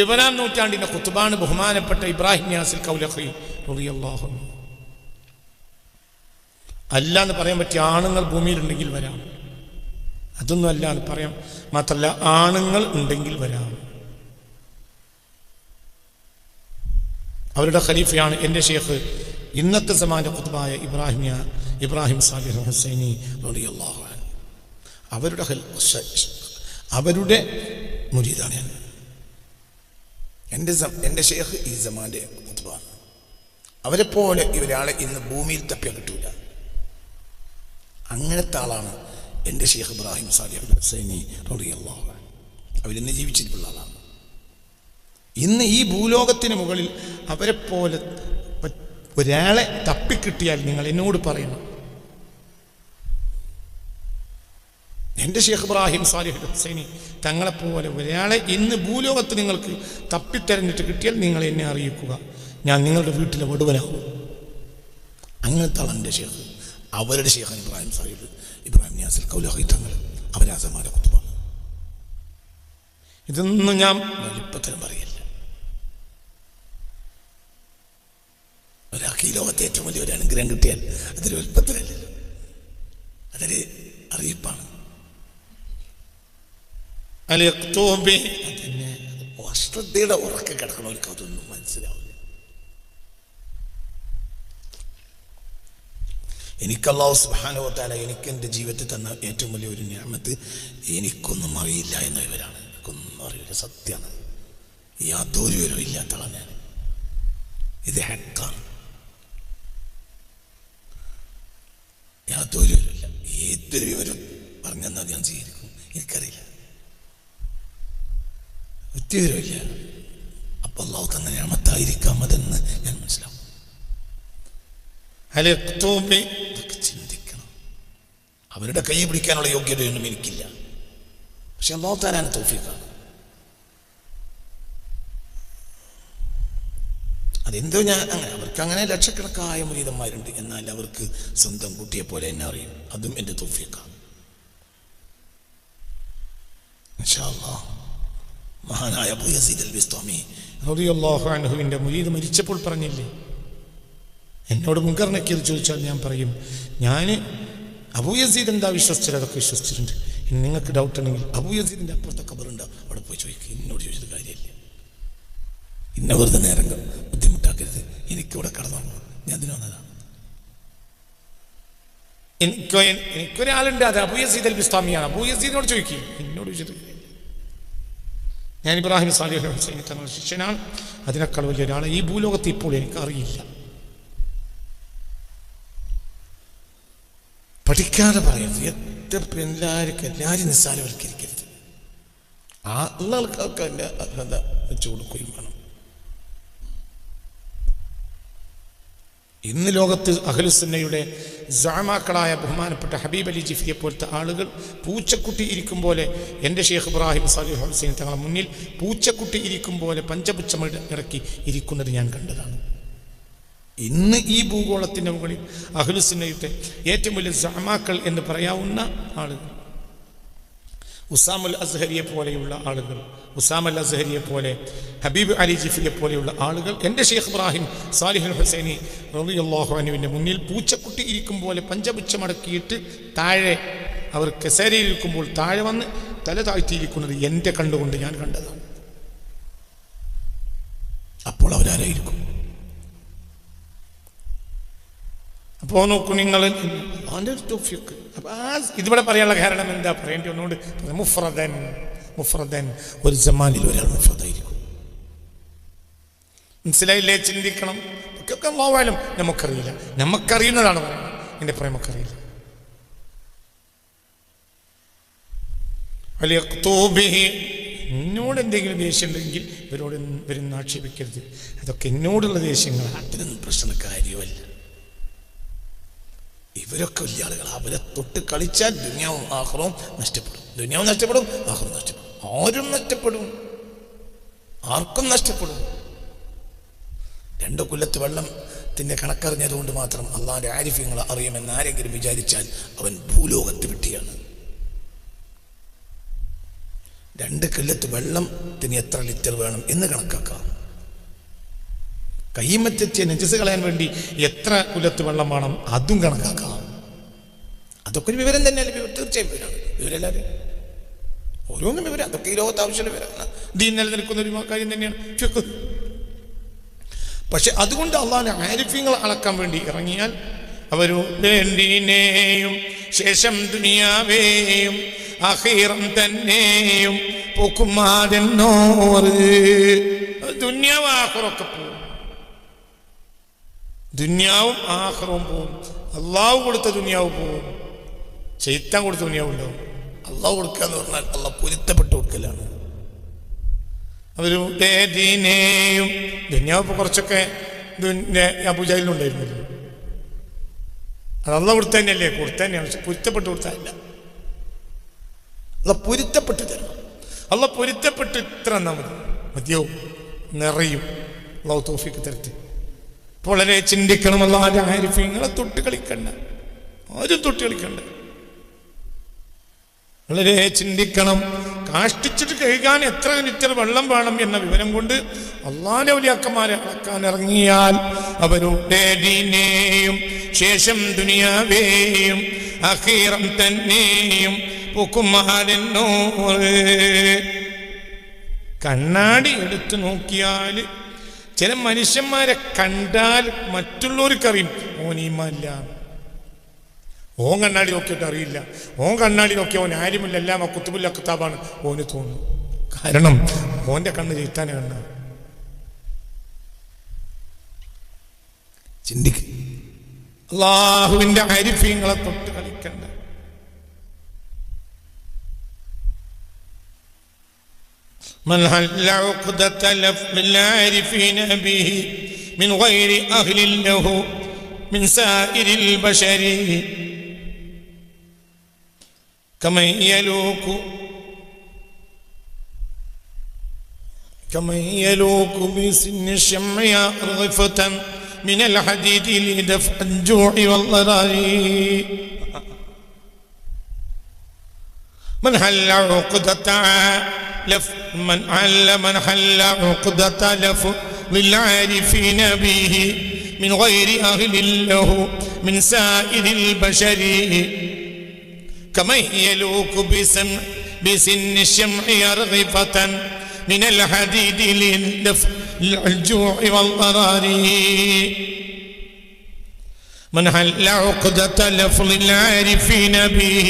7-ാം നൂറ്റാണ്ടിന്റെ ഖുത്ബാണ് ബഹുമാനപ്പെട്ട ഇബ്രാഹിം നിയാസിൽ കൗലഖി റളിയല്ലാഹു അൻഹു. അല്ല എന്ന് പറയാൻ പറ്റിയ ആണുങ്ങൾ ഭൂമിയിലുണ്ടെങ്കിൽ വരാം, അതൊന്നും അല്ല എന്ന് പറയാം. മാത്രമല്ല ആണുങ്ങൾ ഉണ്ടെങ്കിൽ വരാം. അവരുടെ ഖലീഫയാണ് എൻ്റെ ഷെയ്ഖ് ഇന്നത്തെ സമാന്റെ ഖുത്ബായ ഇബ്രാഹിം സാലിഹ് ഹുസൈനി റളിയല്ലാഹു അൻഹു. അവരുടെ മുരീദാണ് ഞാൻ. എൻ്റെ ഷെയ്ഖ് ഈ സമാന്റെ ഖുത്ബ. അവരെ പോലെ ഇവരാളെ ഇന്ന് ഭൂമിയിൽ തപ്പിയാൽ കിട്ടൂല. അങ്ങനത്തെ ആളാണ് എൻ്റെ ഷെയ്ഖ് ഇബ്രാഹിം സാലിഹ് ഹുസൈനി റളിയല്ലാഹു അൻഹു. അവരിന്ന് ജീവിച്ചിട്ടുള്ള ആളാണ്. ഇന്ന് ഈ ഭൂലോകത്തിന് മുകളിൽ അവരെ പോലെ ഒരാളെ തപ്പിക്കിട്ടിയാൽ നിങ്ങൾ എന്നോട് പറയണം. എൻ്റെ ഷെയ്ഖ് ഇബ്രാഹിം സാലിഹ് ഹുസൈനി തങ്ങളെപ്പോലെ ഒരാളെ ഇന്ന് ഭൂലോകത്ത് നിങ്ങൾക്ക് തപ്പിത്തെരഞ്ഞിട്ട് കിട്ടിയാൽ നിങ്ങൾ എന്നെ അറിയിക്കുക. ഞാൻ നിങ്ങളുടെ വീട്ടിലെ വടുവനാകും. അങ്ങനത്തെ ആളാണ് എൻ്റെ ഷെയ്ഖ്. അവരുടെ ഷെയ്ഖാണ് ഇബ്രാഹിം നിയാസിൽ കൗലഖി തങ്ങൾ. അവരാസമാരെ ഖുത്ബാണ്. ഇതൊന്നും ഞാൻ വലിപ്പത്തരം പറയില്ല. ഒരാൾക്ക് ഈ ലോകത്തെ ഏറ്റവും വലിയ ഒരു അനുഗ്രഹം കിട്ടിയാൽ അതൊരു വലിപ്പത്തരല്ലല്ലോ, അതൊരു അറിയിപ്പാണ്. അതന്നെ അശ്രദ്ധയുടെ ഉറക്കെ കിടക്കണവർക്ക് അതൊന്നും മനസ്സിലാവില്ല. എനിക്ക് അല്ലാഹു സുബ്ഹാനഹു വ തആല എനിക്ക് എൻ്റെ ജീവിതത്തിൽ തന്ന ഏറ്റവും വലിയ ഒരു നിഅമത്ത് എനിക്കൊന്നും അറിയില്ല എന്നവരാണ്. എനിക്കൊന്നും അറിയില്ല, സത്യമാണ്. യാതൊരു വിവരവും ഇല്ലാത്ത ആളാണ് ഞാൻ. ഇത് ഹക്കാണ്. യാതൊരു വിവരമില്ല. ഏതൊരു വിവരം പറഞ്ഞെന്നാൽ ഞാൻ സ്വീകരിക്കും. എനിക്കറിയില്ല, ഒറ്റ വിവരമില്ല. അപ്പം അല്ലാഹു തന്ന നിഅമത്തായിരിക്കാം അതെന്ന് ഞാൻ മനസ്സിലാവും. ചിന്തിക്കണം. അവരുടെ കൈ പിടിക്കാനുള്ള യോഗ്യതയൊന്നും എനിക്കില്ല. പക്ഷെ അല്ലാഹു തആല തൗഫീഖാണ്. അതെന്തോ ഞാൻ അങ്ങനെ അവർക്ക് അങ്ങനെ ലക്ഷക്കണക്കായ മുരീദന്മാരുണ്ട്. എന്നാൽ അവർക്ക് സ്വന്തം കുട്ടിയെ പോലെ എന്നെ അറിയും. അതും എൻ്റെ തൗഫീഖാണ്. ഇൻഷാ അല്ലാഹ് മഹാനായ അബൂ യസീദ് അൽ ബിസ്താമി റളിയല്ലാഹു അൻഹുവിൻ്റെ മുരീദ് മരിച്ചപ്പോൾ പറഞ്ഞില്ലേ, എന്നോട് മുൻകർ നക്കീർ ചോദിച്ചാൽ ഞാൻ പറയും ഞാൻ അബൂ യസീദ് എന്താ വിശ്വസിച്ചത് അതൊക്കെ വിശ്വസിച്ചിട്ടുണ്ട്. ഇനി നിങ്ങൾക്ക് ഡൗട്ട് ഉണ്ടെങ്കിൽ അബൂ യസീദിൻ്റെ അപ്പുറത്തെ ഖബറുണ്ടോ അവിടെ പോയി ചോദിക്കുക. എന്നോട് ചോദിച്ചത് കാര്യമില്ല. ഇന്ന വെറുതെ നേരം ബുദ്ധിമുട്ടാക്കരുത്. എനിക്കിവിടെ കടന്നു ഞാൻ അതിന് വന്നതാണ്. എനിക്കൊരാളുണ്ട്, അത് അബൂ യസീദ് അൽ ബിസ്താമിയാണ്. അബൂ യസീദിനോട് ചോദിക്കും. എന്നോട് ചോദിച്ചത് കാര്യമില്ല. ഞാൻ ഇബ്രാഹിം സാലിഹ് ഹുസൈനി തങ്ങളുടെ ശിഷ്യനാണ്. അതിനേക്കാൾ വലിയ ഒരാളെ ഈ ഭൂലോകത്ത് ഇപ്പോൾ എനിക്കറിയില്ല. പഠിക്കാതെ പറയരുത്. എല്ലാവരും നിസ്സാരവൽക്കരിക്കരുത്. ഉള്ള ആൾക്കാർക്ക് അതിൻ്റെ അർഹത വെച്ചു കൊടുക്കുകയും വേണം. ഇന്ന് ലോകത്ത് അഹ്ലുസുന്നയുടെ സഅമാക്കളായ ബഹുമാനപ്പെട്ട ഹബീബ് അലി ജിഫ്രിയെ പോലത്തെ ആളുകൾ പൂച്ചക്കുട്ടി ഇരിക്കും പോലെ എൻ്റെ ഷെയ്ഖ് ഇബ്രാഹിം സാലിഹ് ഹുസൈൻ തങ്ങളുടെ മുന്നിൽ പൂച്ചക്കുട്ടി ഇരിക്കും പോലെ പഞ്ചപുച്ഛം ഇറക്കി ഇരിക്കുന്നത് ഞാൻ കണ്ടതാണ്. ഇന്ന് ഈ ഭൂഗോളത്തിൻ്റെ മുകളിൽ അഹ്ലുസുന്നയുടെ ഏറ്റവും വലിയ സഅമാക്കൾ എന്ന് പറയാവുന്ന ആളുകൾ, ഉസാമുൽ അസ്ഹരിയെ പോലെയുള്ള ആളുകൾ, ഉസാമുൽ അസ്ഹരിയെ പോലെ, ഹബീബ് അലി ജിഫ്രിയെ പോലെയുള്ള ആളുകൾ എൻ്റെ ഷെയ്ഖ് ഇബ്രാഹിം സാലിഹ് ഹുസൈനി റളിയല്ലാഹു അൻഹുവിൻ്റെ മുന്നിൽ പൂച്ചക്കുട്ടി ഇരിക്കും പോലെ പഞ്ചപുച്ഛമടക്കിയിട്ട് താഴെ അവർ കസേരയിൽ ഇരിക്കുമ്പോൾ താഴെ വന്ന് തല താഴ്ത്തിയിരിക്കുന്നത് എൻ്റെ കണ്ടുകൊണ്ട് ഞാൻ കണ്ടതാണ്. അപ്പോൾ അവരാരായിരിക്കും? അപ്പോൾ നോക്കൂ നിങ്ങൾ, അതിൻ്റെ ഒരു തൗഫീഖ്. അപ്പോൾ ഇതിവിടെ പറയാനുള്ള കാരണം എന്താ പറയേണ്ടി ഒന്നുകൊണ്ട് മുഫ്രദൻ ഒരു സമാനിൽ ഒരാൾ മുഫ്രദായിരിക്കും. മനസ്സിലായില്ലേ? ചിന്തിക്കണം. ഒക്കെ അല്ലാഹുവാലും നമുക്കറിയില്ല. നമുക്കറിയുന്നതാണ് പറയുന്നത്. എൻ്റെ പറയാൻ നമുക്കറിയില്ല. എന്നോട് എന്തെങ്കിലും ദേഷ്യം ഉണ്ടെങ്കിൽ ഇവരൊന്നും ആക്ഷേപിക്കരുത്. അതൊക്കെ എന്നോടുള്ള ദേഷ്യങ്ങളാണ്. അതിനൊന്നും പ്രശ്ന കാര്യമല്ല. ഇവരൊക്കെ വലിയ ആളുകൾ. അവരെ തൊട്ട് കളിച്ചാൽ ദുനിയാവും ആഖിറവും നഷ്ടപ്പെടും. ദുനിയാവും നഷ്ടപ്പെടും, ആഖിറവും നഷ്ടപ്പെടും. ആരും നഷ്ടപ്പെടും, ആർക്കും നഷ്ടപ്പെടും. 2 കൊല്ലത്ത് വെള്ളത്തിൻ്റെ കണക്കറിഞ്ഞതുകൊണ്ട് മാത്രം അള്ളാഹിൻ്റെ ആരിഫ്യങ്ങളെ അറിയുമെന്ന് ആരെങ്കിലും വിചാരിച്ചാൽ അവൻ ഭൂലോകത്ത് വിട്ടിയാണ്. 2 കില്ലത്ത് വെള്ളത്തിന് എത്ര ലിറ്റർ വേണം എന്ന് കണക്കാക്കാം. കയ്യുമറ്റെത്തിയ നജസ് കളയാൻ വേണ്ടി എത്ര കുലത്ത് വെള്ളം വേണം അതും കണക്കാക്കാം. അതൊക്കെ ഒരു വിവരം തന്നെയല്ലേ? തീർച്ചയായും വിവരമാണ്. വിവരമല്ലാതെ ഓരോന്നും വിവരം. അതൊക്കെ ഈ ലോകത്ത് ആവശ്യമുള്ള വിവരമാണ്. ദീൻ നിലനിൽക്കുന്ന ഒരു കാര്യം തന്നെയാണ് ഫിഖ്. പക്ഷെ അതുകൊണ്ട് അള്ളാഹുവിന്റെ ആരിഫ്യങ്ങൾ അളക്കാൻ വേണ്ടി ഇറങ്ങിയാൽ അവരുടെ ദീനെയും ശേഷം ദുനിയാവേയും ആഖിറം തന്നെയും പോക്കുമാരെന്നോറ്. ദുനിയാവ് ആഖിറൊക്കെ പോകും. ദുനിയാവും ആഖിറവും പോകും. അള്ളാഹു കൊടുത്ത ദുനിയാവ് പോകും. ശൈത്താൻ കൊടുത്ത ദുനിയാവ് ഉണ്ടാവും. അള്ളാഹു കൊടുക്കുക എന്ന് പറഞ്ഞാൽ അള്ളാഹ് പൊരുത്തപ്പെട്ട് കൊടുക്കലാണ്. അവരുടെ ദീനെയും ദുനിയാവ് ഇപ്പോൾ കുറച്ചൊക്കെ അബൂജഹലിനുണ്ടായിരുന്നല്ലോ. അത് അള്ളാഹ് കൊടുത്ത തന്നെയല്ലേ? കൊടുത്ത തന്നെയാണ്. പക്ഷെ പൊരുത്തപ്പെട്ട് കൊടുത്താല്ല. അള്ളാഹ് പൊരുത്തപ്പെട്ട് തരണം. അള്ളാഹ് പൊരുത്തപ്പെട്ട് ഇത്ര എന്നാൽ മതിയാവും, നിറയും. അള്ളാഹു തൗഫീഖ് തരട്ടെ. അപ്പോൾ വളരെ ചിന്തിക്കണം. അള്ളാഹുവിന്റെ ആരിഫ്യങ്ങളെ തൊട്ട് കളിക്കണ്ട, ആരും തൊട്ട് കളിക്കണ്ട. വളരെ ചിന്തിക്കണം. കാഷ്ടിച്ചിട്ട് കഴുകാൻ എത്ര ലിറ്റർ വെള്ളം വേണം എന്ന വിവരം കൊണ്ട് അള്ളാഹുവിന്റെ ഔലിയാക്കന്മാരെ അളക്കാൻ ഇറങ്ങിയാൽ അവരുടെ ദീനെയും ശേഷം ദുനിയാവേയും ആഖിറം തന്നെയും പോക്കുമാരെന്നോറ്. കണ്ണാടി എടുത്തു നോക്കിയാൽ ചില മനുഷ്യന്മാരെ കണ്ടാൽ മറ്റുള്ളവർക്കറിയും ഓൻ ഈമാനില്ല. ഓൻ കണ്ണാടി നോക്കിയിട്ട് അറിയില്ല. ഓൻ കണ്ണാടി നോക്കിയ ഓൻ ആരുമില്ല, എല്ലാം കുത്തുബുൽ അഖ്താബാണ് ഓന് തോന്നുന്നു. കാരണം ഓന്റെ കണ്ണ് ജയിത്താനെ കണ്ണ. ചിന്തിക്ക. അള്ളാഹുവിന്റെ ആരിഫ്യങ്ങളെ തൊട്ട് കളിക്കണ്ട. من حل عقدة لفظ العارفين به من غير أهل له من سائر البشر كمن يلوك بسن الشمع رغفة من الحديد لدفع الجوع والضرر. من حل عقدة من حل عقدة لفظ للعارفين به من غير أهل له من سائر البشر كمن يلوك بسن الشمع رغفة من الحديد لدفع الجوع والضرر. من حل عقدة لفظ العارفين به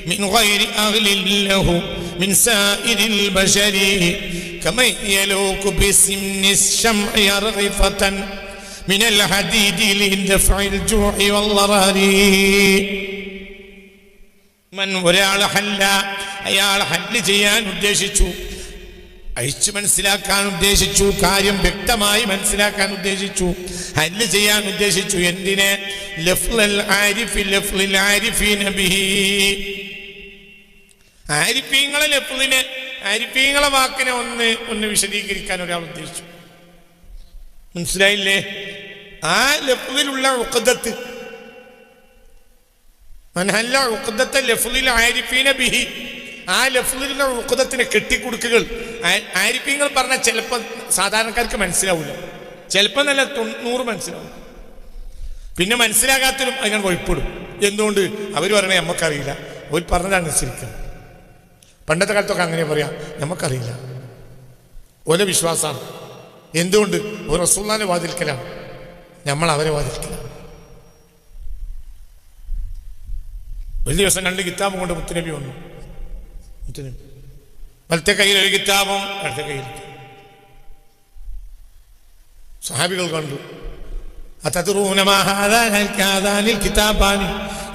من غير أهل له من سائر البشر كمن يلوك بسن الشمع رغفة من الحديد لدفع الجوع والضرر. من ഒരാൾ ഹല്ല, അയാൾ ഹല്ല് ചെയ്യാൻ ഉദ്ദേശിച്ചു, അഴിച്ചു മനസ്സിലാക്കാൻ ഉദ്ദേശിച്ചു, കാര്യം വ്യക്തമായി മനസ്സിലാക്കാൻ ഉദ്ദേശിച്ചു, ഹല്ല് ചെയ്യാൻ ഉദ്ദേശിച്ചു. എന്തിനെ? ലഫ്ളൽ ആരിഫീന ബിഹി. ആരിഫീങ്ങളെ ലഫ്ളിനെ, ആരിഫീങ്ങളെ വാക്കിനെ ഒന്ന് വിശദീകരിക്കാൻ ഒരാൾ ഉദ്ദേശിച്ചു. മനസ്സിലായില്ലേ? ആ ലഫ്ളിലുള്ള ഉഖ്ദത്ത്, മനഹല്ല ഉഖ്ദത്ത ലഫ്ളിൽ ആരിഫീന ബിഹി, ആ ലഫ്ളിലുള്ള ഉഖ്ദത്തിനെ കെട്ടിക്കൊടുക്കുകൾ ആരിഫീങ്ങൾ പറഞ്ഞാൽ ചിലപ്പോൾ സാധാരണക്കാർക്ക് മനസ്സിലാവില്ല, ചിലപ്പോൾ നല്ല 90 മനസ്സിലാവും. പിന്നെ മനസ്സിലാകാത്തവരും അങ്ങനെ വഴിപ്പെടും. എന്തുകൊണ്ട്? അവർ പറയണേ നമുക്കറിയില്ല, അവർ പറഞ്ഞതാണ് അനുസരിക്കുക. പണ്ടത്തെ കാലത്തൊക്കെ അങ്ങനെ പറയാം, നമുക്കറിയില്ല, ഓരോ വിശ്വാസമാണ്. എന്തുകൊണ്ട്? ഒരു റസൂലുള്ളാഹിനെ വാതിൽക്കലാണ്, നമ്മൾ അവരെ വാതിൽക്കലാണ്. ഒരു ദിവസം 2 കിതാബും കൊണ്ട് മുത്തുനബി വന്നു. മുത്തുനബി വലത്തെ കയ്യിൽ ഒരു കിതാബും അടുത്ത കയ്യിൽ. സഹാബികൾ കണ്ടു. കിതാബാനി,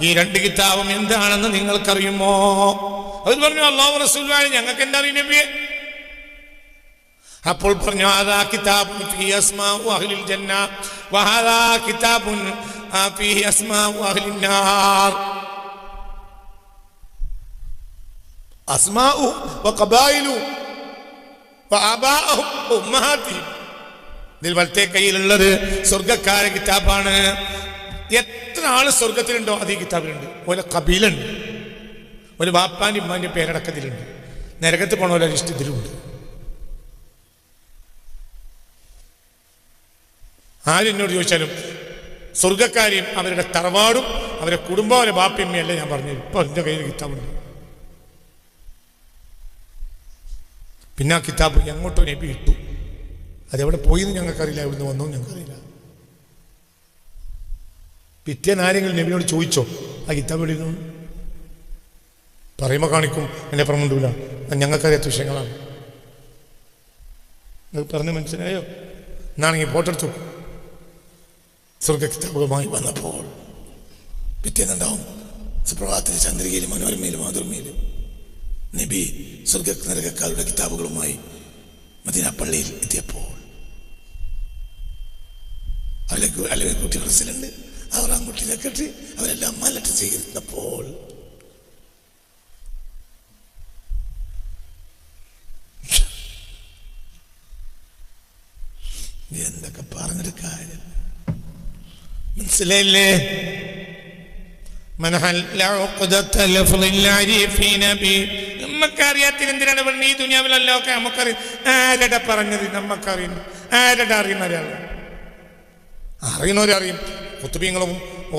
ഈ 2 കിതാബും എന്താണെന്ന് നിങ്ങൾക്കറിയുമോ? അവർ പറഞ്ഞു, അല്ലാഹു റസൂലുള്ളാഹി ഞങ്ങൾക്ക് എന്താ അറിയും നബിയെ? അപ്പോൾ പറഞ്ഞു, ഹാദാ കിതാബുൻ ഫീഹി അസ്മാഉ അഹ്ലിൽ ജന്ന വഹാദാ കിതാബുൻ ഫീഹി അസ്മാഉ അഹ്ലിൻ നാർ. അസ്മാഉ വഖബായിലു വആബാഉഹും ഉമ്മഹാതിഹിം. ഇതിൽ വലത്തെ കയ്യിലുള്ളത് സ്വർഗക്കാരെ കിതാബാണ്. എത്ര ആള് സ്വർഗത്തിലുണ്ടോ അത് ഈ കിതാബിലുണ്ട്. ഓരോ കബീലുണ്ട്, ഒരു ബാപ്പാന്റെ ഉമ്മാന്റെ പേരടക്കത്തിലുണ്ട്. നരകത്ത് പോണ ലിസ്റ്റ് ഇതിലുണ്ട്. ആരെന്നോട് ചോദിച്ചാലും സ്വർഗക്കാരെയും അവരുടെ തറവാടും അവരുടെ കുടുംബം അവരുടെ ബാപ്പിയമ്മയല്ല ഞാൻ പറഞ്ഞു. ഇപ്പൊ എൻ്റെ കയ്യിൽ കിതാബുണ്ട്. പിന്നെ ആ കിതാബ് എങ്ങോട്ടോ നബി ഇട്ടു. അതെവിടെ പോയിന്ന് ഞങ്ങൾക്കറിയില്ല, എവിടുന്ന് വന്നോ ഞങ്ങൾക്കറിയില്ല. പിറ്റേന്ന് ആരെങ്കിലും നബിയോട് ചോദിച്ചോ ആ കിതാബ് എഴുതുന്നു? പറയുമ്പോൾ കാണിക്കും എന്നെ പറഞ്ഞില്ല, ഞങ്ങൾക്കറിയാത്ത വിഷയങ്ങളാണ്. നിങ്ങൾക്ക് പറഞ്ഞ് മനസ്സിലായോ? എന്നാണെങ്കിൽ ഫോട്ടോ എടുത്തു. സ്വർഗ കിതാബുകളുമായി വന്നപ്പോൾ പിറ്റേന്നുണ്ടാവും സുപ്രഭാതത്തിൽ ചന്ദ്രികയിലും മനോരമയിലും മാതൃമയിലും നബി സ്വർഗ നരകക്കാരുടെ കിതാബുകളുമായി മദീന പള്ളിയിൽ എത്തിയപ്പോൾ അല്ലെങ്കിൽ കുട്ടി പ്രസിഡന്റ് അവർ ആൺകുട്ടി സെക്രട്ടറി അവരെല്ലാം മലട്ട് സ്വീകരിച്ചപ്പോൾ എന്തൊക്കെ പറഞ്ഞൊരു കാര്യം മനസ്സിലായില്ലേ? നമുക്കറിയാത്തിന് എന്തിനാണ് പറഞ്ഞ ഈ ദുനിയാവിലല്ലോ ഒക്കെ നമുക്കറിയാം. ആരുടെ പറഞ്ഞത് നമുക്കറിയുന്നു? ആരുടെ അറിയുന്ന ഒരാൾ അറിയുന്നവരറിയും. കുത്തുബീങ്ങളും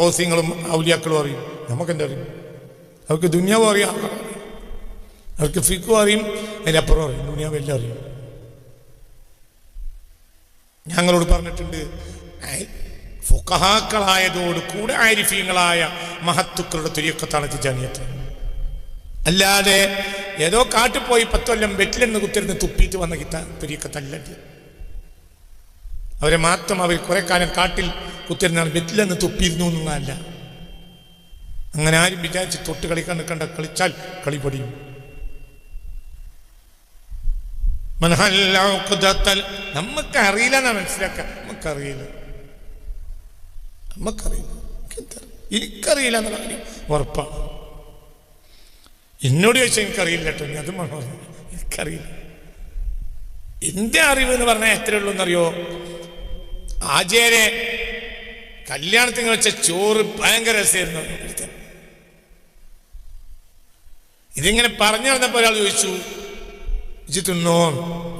ഓസിങ്ങളും ഔലിയാക്കളും അറിയും. നമുക്കെന്താ അറിയും? അവർക്ക് ദുനിയാവും അറിയാം, അവർക്ക് ഫിക്കും അറിയും, അതിനപ്പുറം അറിയും. ദുനിയാവെല്ലാം അറിയും. ഞങ്ങളോട് പറഞ്ഞിട്ടുണ്ട്, ഫുഖഹാക്കളായതോട് കൂടെ ആരിഫീങ്ങളായ മഹത്തുക്കളുടെ തുര്യക്കത്താണ് തിജാനിയത്ത്. അല്ലാതെ ഏതോ കാട്ടിൽ പോയി 10 കൊല്ലം വെറ്റിലെന്ന് കുത്തിരുന്ന് തുപ്പിയിട്ട് വന്ന തുര്യക്കത്തല്ല. അവരെ മാത്രം അവർ കുറെ കാലം കാട്ടിൽ കുത്തിരുന്നാണ് വെറ്റിലെന്ന് തുപ്പിയിരുന്നു എന്നല്ല. അങ്ങനെ ആരും വിചാരിച്ച് തൊട്ട് കളിക്കാൻ നിൽക്കണ്ട. കളിച്ചാൽ കളി പൊടിയും. നമുക്ക് അറിയില്ല എന്നാ മനസ്സിലാക്കുക. നമുക്കറിയില്ല. എനിക്കറിയില്ല എന്നുള്ള കാര്യം ഉറപ്പാണ്. എന്നോട് ചോദിച്ചാൽ എനിക്കറിയില്ല കേട്ടോ. അത് എനിക്കറിയില്ല. എന്റെ അറിവ് എന്ന് പറഞ്ഞാൽ എത്ര ഉള്ളൂ എന്നറിയോ? ആചാര്യ കല്യാണത്തിന് വെച്ച ചോറ് ഭയങ്കര രസമായിരുന്നു. ഇതിങ്ങനെ പറഞ്ഞു നടന്നപ്പോൾ ഒരാൾ ചോദിച്ചു, ഇജ്ജ് തിന്നോ?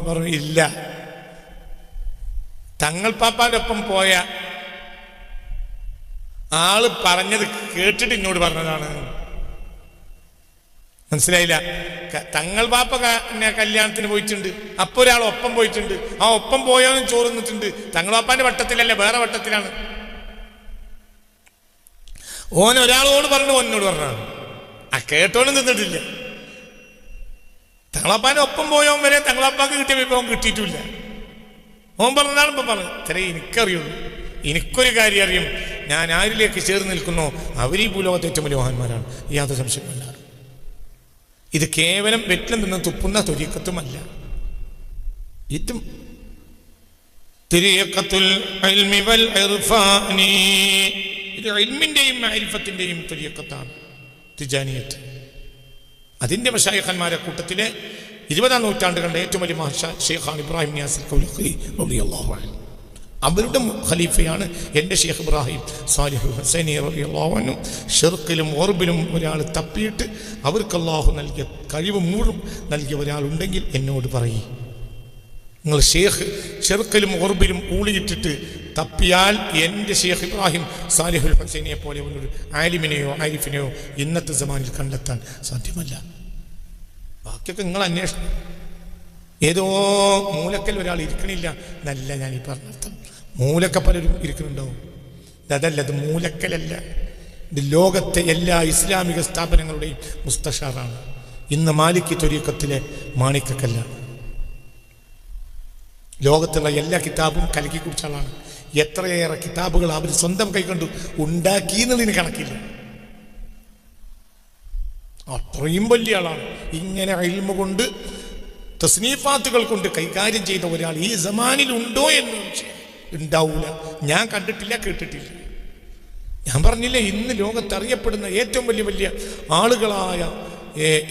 പറഞ്ഞു ഇല്ല. തങ്ങൾ പാപ്പാന്റെ ഒപ്പം പോയ ആള് പറഞ്ഞത് കേട്ടിട്ട് എന്നോട് പറഞ്ഞതാണ്. മനസ്സിലായില്ല? തങ്ങൾ പാപ്പ കല്യാണത്തിന് പോയിട്ടുണ്ട്. അപ്പൊ ഒരാൾ ഒപ്പം പോയിട്ടുണ്ട്. ആ ഒപ്പം പോയവനും ചോറ് തിന്നിട്ടുണ്ട്. തങ്ങൾ പാപ്പാന്റെ വട്ടത്തിലല്ല, വേറെ വട്ടത്തിലാണ്. ഓൻ ഒരാളോട് പറഞ്ഞു, ഓനോട് പറഞ്ഞാണ്. ആ കേട്ടോനും തിന്നിട്ടില്ല. തങ്ങളപ്പാന്റെ ഒപ്പം പോയവൻ വരെ തങ്ങളപ്പാക്ക് കിട്ടിയ വിഭവം കിട്ടിയിട്ടില്ല. ഓൻ പറഞ്ഞതാണ് ഇപ്പൊ പറഞ്ഞത്. ഇത്രേ എനിക്കറിയുള്ളൂ. എനിക്കൊരു കാര്യം അറിയും, ഞാൻ ആരിലേക്ക് ചേർന്ന് നിൽക്കുന്നോ അവർ ഈ ഭൂലോകത്തെ ഏറ്റവും വലിയ മഹാന്മാരാണ്. യാതൊരു സംശയമല്ല. ഇത് കേവലം വെറ്റിൽ നിന്ന് തുപ്പുന്ന ത്വരീഖത്തുമല്ല. ഇത് ഇൽമിന്റെയും മാരിഫത്തിന്റെയും ത്വരീഖത്താണ് തിജാനിയത്ത്. അതിന്റെ മശായിഖന്മാരെ കൂട്ടത്തിലെ 20-ാം നൂറ്റാണ്ടുകളുടെ ഏറ്റവും വലിയ ഷെയ്ഖാണ് ഇബ്രാഹിം നിയാസ് കൗലഖി റളിയല്ലാഹു അൻഹു. അവരുടെ ഖലീഫയാണ് എൻ്റെ ഷെയ്ഖ് ഇബ്രാഹിം സാലിഹ് ഹുസൈനി റളിയല്ലാഹു അൻഹു. ഷിർക്കിലും ഓർബിലും ഒരാൾ തപ്പിയിട്ട് അവർക്ക് അല്ലാഹു നൽകിയ കഴിവ് മുഴുവൻ നൽകിയ ഒരാളുണ്ടെങ്കിൽ എന്നോട് പറയും. നിങ്ങൾ ഷിർക്കിലും ഓർബിലും ഊളിയിട്ടിട്ട് തപ്പിയാൽ എൻ്റെ ഷെയ്ഖ് ഇബ്രാഹിം സാലിഹുൽ ഹുസൈനിയെ പോലെ ഒരു ആലിമിനെയോ ആരിഫിനെയോ ഇന്നത്തെ സമാനിൽ കണ്ടെത്താൻ സാധ്യമല്ല. ബാക്കിയൊക്കെ നിങ്ങൾ അന്വേഷണം. ഏതോ മൂലക്കൽ ഒരാൾ ഇരിക്കണില്ല എന്നല്ല ഞാൻ ഈ പറഞ്ഞർത്ഥം. മൂലക്ക പലരും ഇരിക്കുന്നുണ്ടാവും. അതല്ല, അത് മൂലക്കലല്ല. ഇത് ലോകത്തെ എല്ലാ ഇസ്ലാമിക സ്ഥാപനങ്ങളുടെയും മുസ്തഷാറാണ്. ഇന്ന് മാലിക്കി ത്വരീഖത്തിലെ മാണിക്കക്കല്ലാണ്. ലോകത്തുള്ള എല്ലാ കിതാബും കലക്കി കുടിച്ച ആളാണ്. എത്രയേറെ കിതാബുകൾ അവർ സ്വന്തം കൈകൊണ്ട് ഉണ്ടാക്കിയെന്നതിന് കണക്കില്ല. അത്രയും വലിയ ആളാണ്. ഇങ്ങനെ ഇൽമ കൊണ്ട് തസ്നീഫാത്തുകൾ കൊണ്ട് കൈകാര്യം ചെയ്ത ഒരാൾ ഈ സമാനിൽ ഉണ്ടോ എന്ന് ഉണ്ടാവൂല. ഞാൻ കണ്ടിട്ടില്ല, കേട്ടിട്ടില്ല. ഞാൻ പറഞ്ഞില്ലേ, ഇന്ന് ലോകത്തറിയപ്പെടുന്ന ഏറ്റവും വലിയ വലിയ ആളുകളായ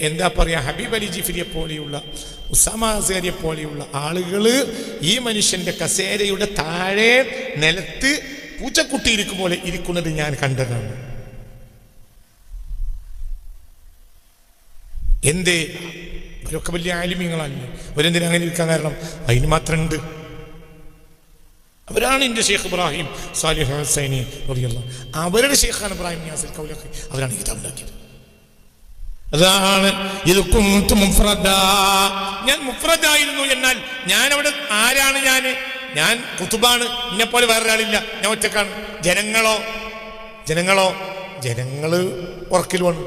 എന്താ പറയുക, ഹബീബ് അലി ജിഫരിയെ പോലെയുള്ള, ഉസാമ അസ്ഗരിയെ പോലെയുള്ള ആളുകൾ ഈ മനുഷ്യന്റെ കസേരയുടെ താഴെ നിലത്ത് പൂച്ചക്കുട്ടി ഇരിക്കും പോലെ ഇരിക്കുന്നത് ഞാൻ കണ്ടതാണ്. എന്തേ? അവരൊക്കെ വലിയ ആലിമീങ്ങളല്ലേ. അവരെന്തിനാ അങ്ങനെ ഇരിക്കാൻ കാരണം? അതിന് മാത്രമുണ്ട്. അവരാണ് എൻ്റെ ഷെയ്ഖ് ഇബ്രാഹിം സാലിഹ് ഹുസൈനി റളിയല്ലാഹു. അവരുടെ ഷെയ്ഖാണ് ഇബ്രാഹിം നിയാസിൽ കൗലഖി. അവരാണ് ഈ കിതാബ് ഉണ്ടാക്കിയത്. അതാണ് ഇത് കുന്തു മുഫ്രദാ, ഞാൻ മുഫ്രദായിരുന്നു. എന്നാൽ ഞാൻ അവിടെ ആരാണ്? ഞാൻ കുതുബാണ്. എന്നെപ്പോലെ വേറൊരാളില്ല, ഞാൻ ഒറ്റക്കാണ്. ജനങ്ങള് ഉറക്കിലുമാണ്.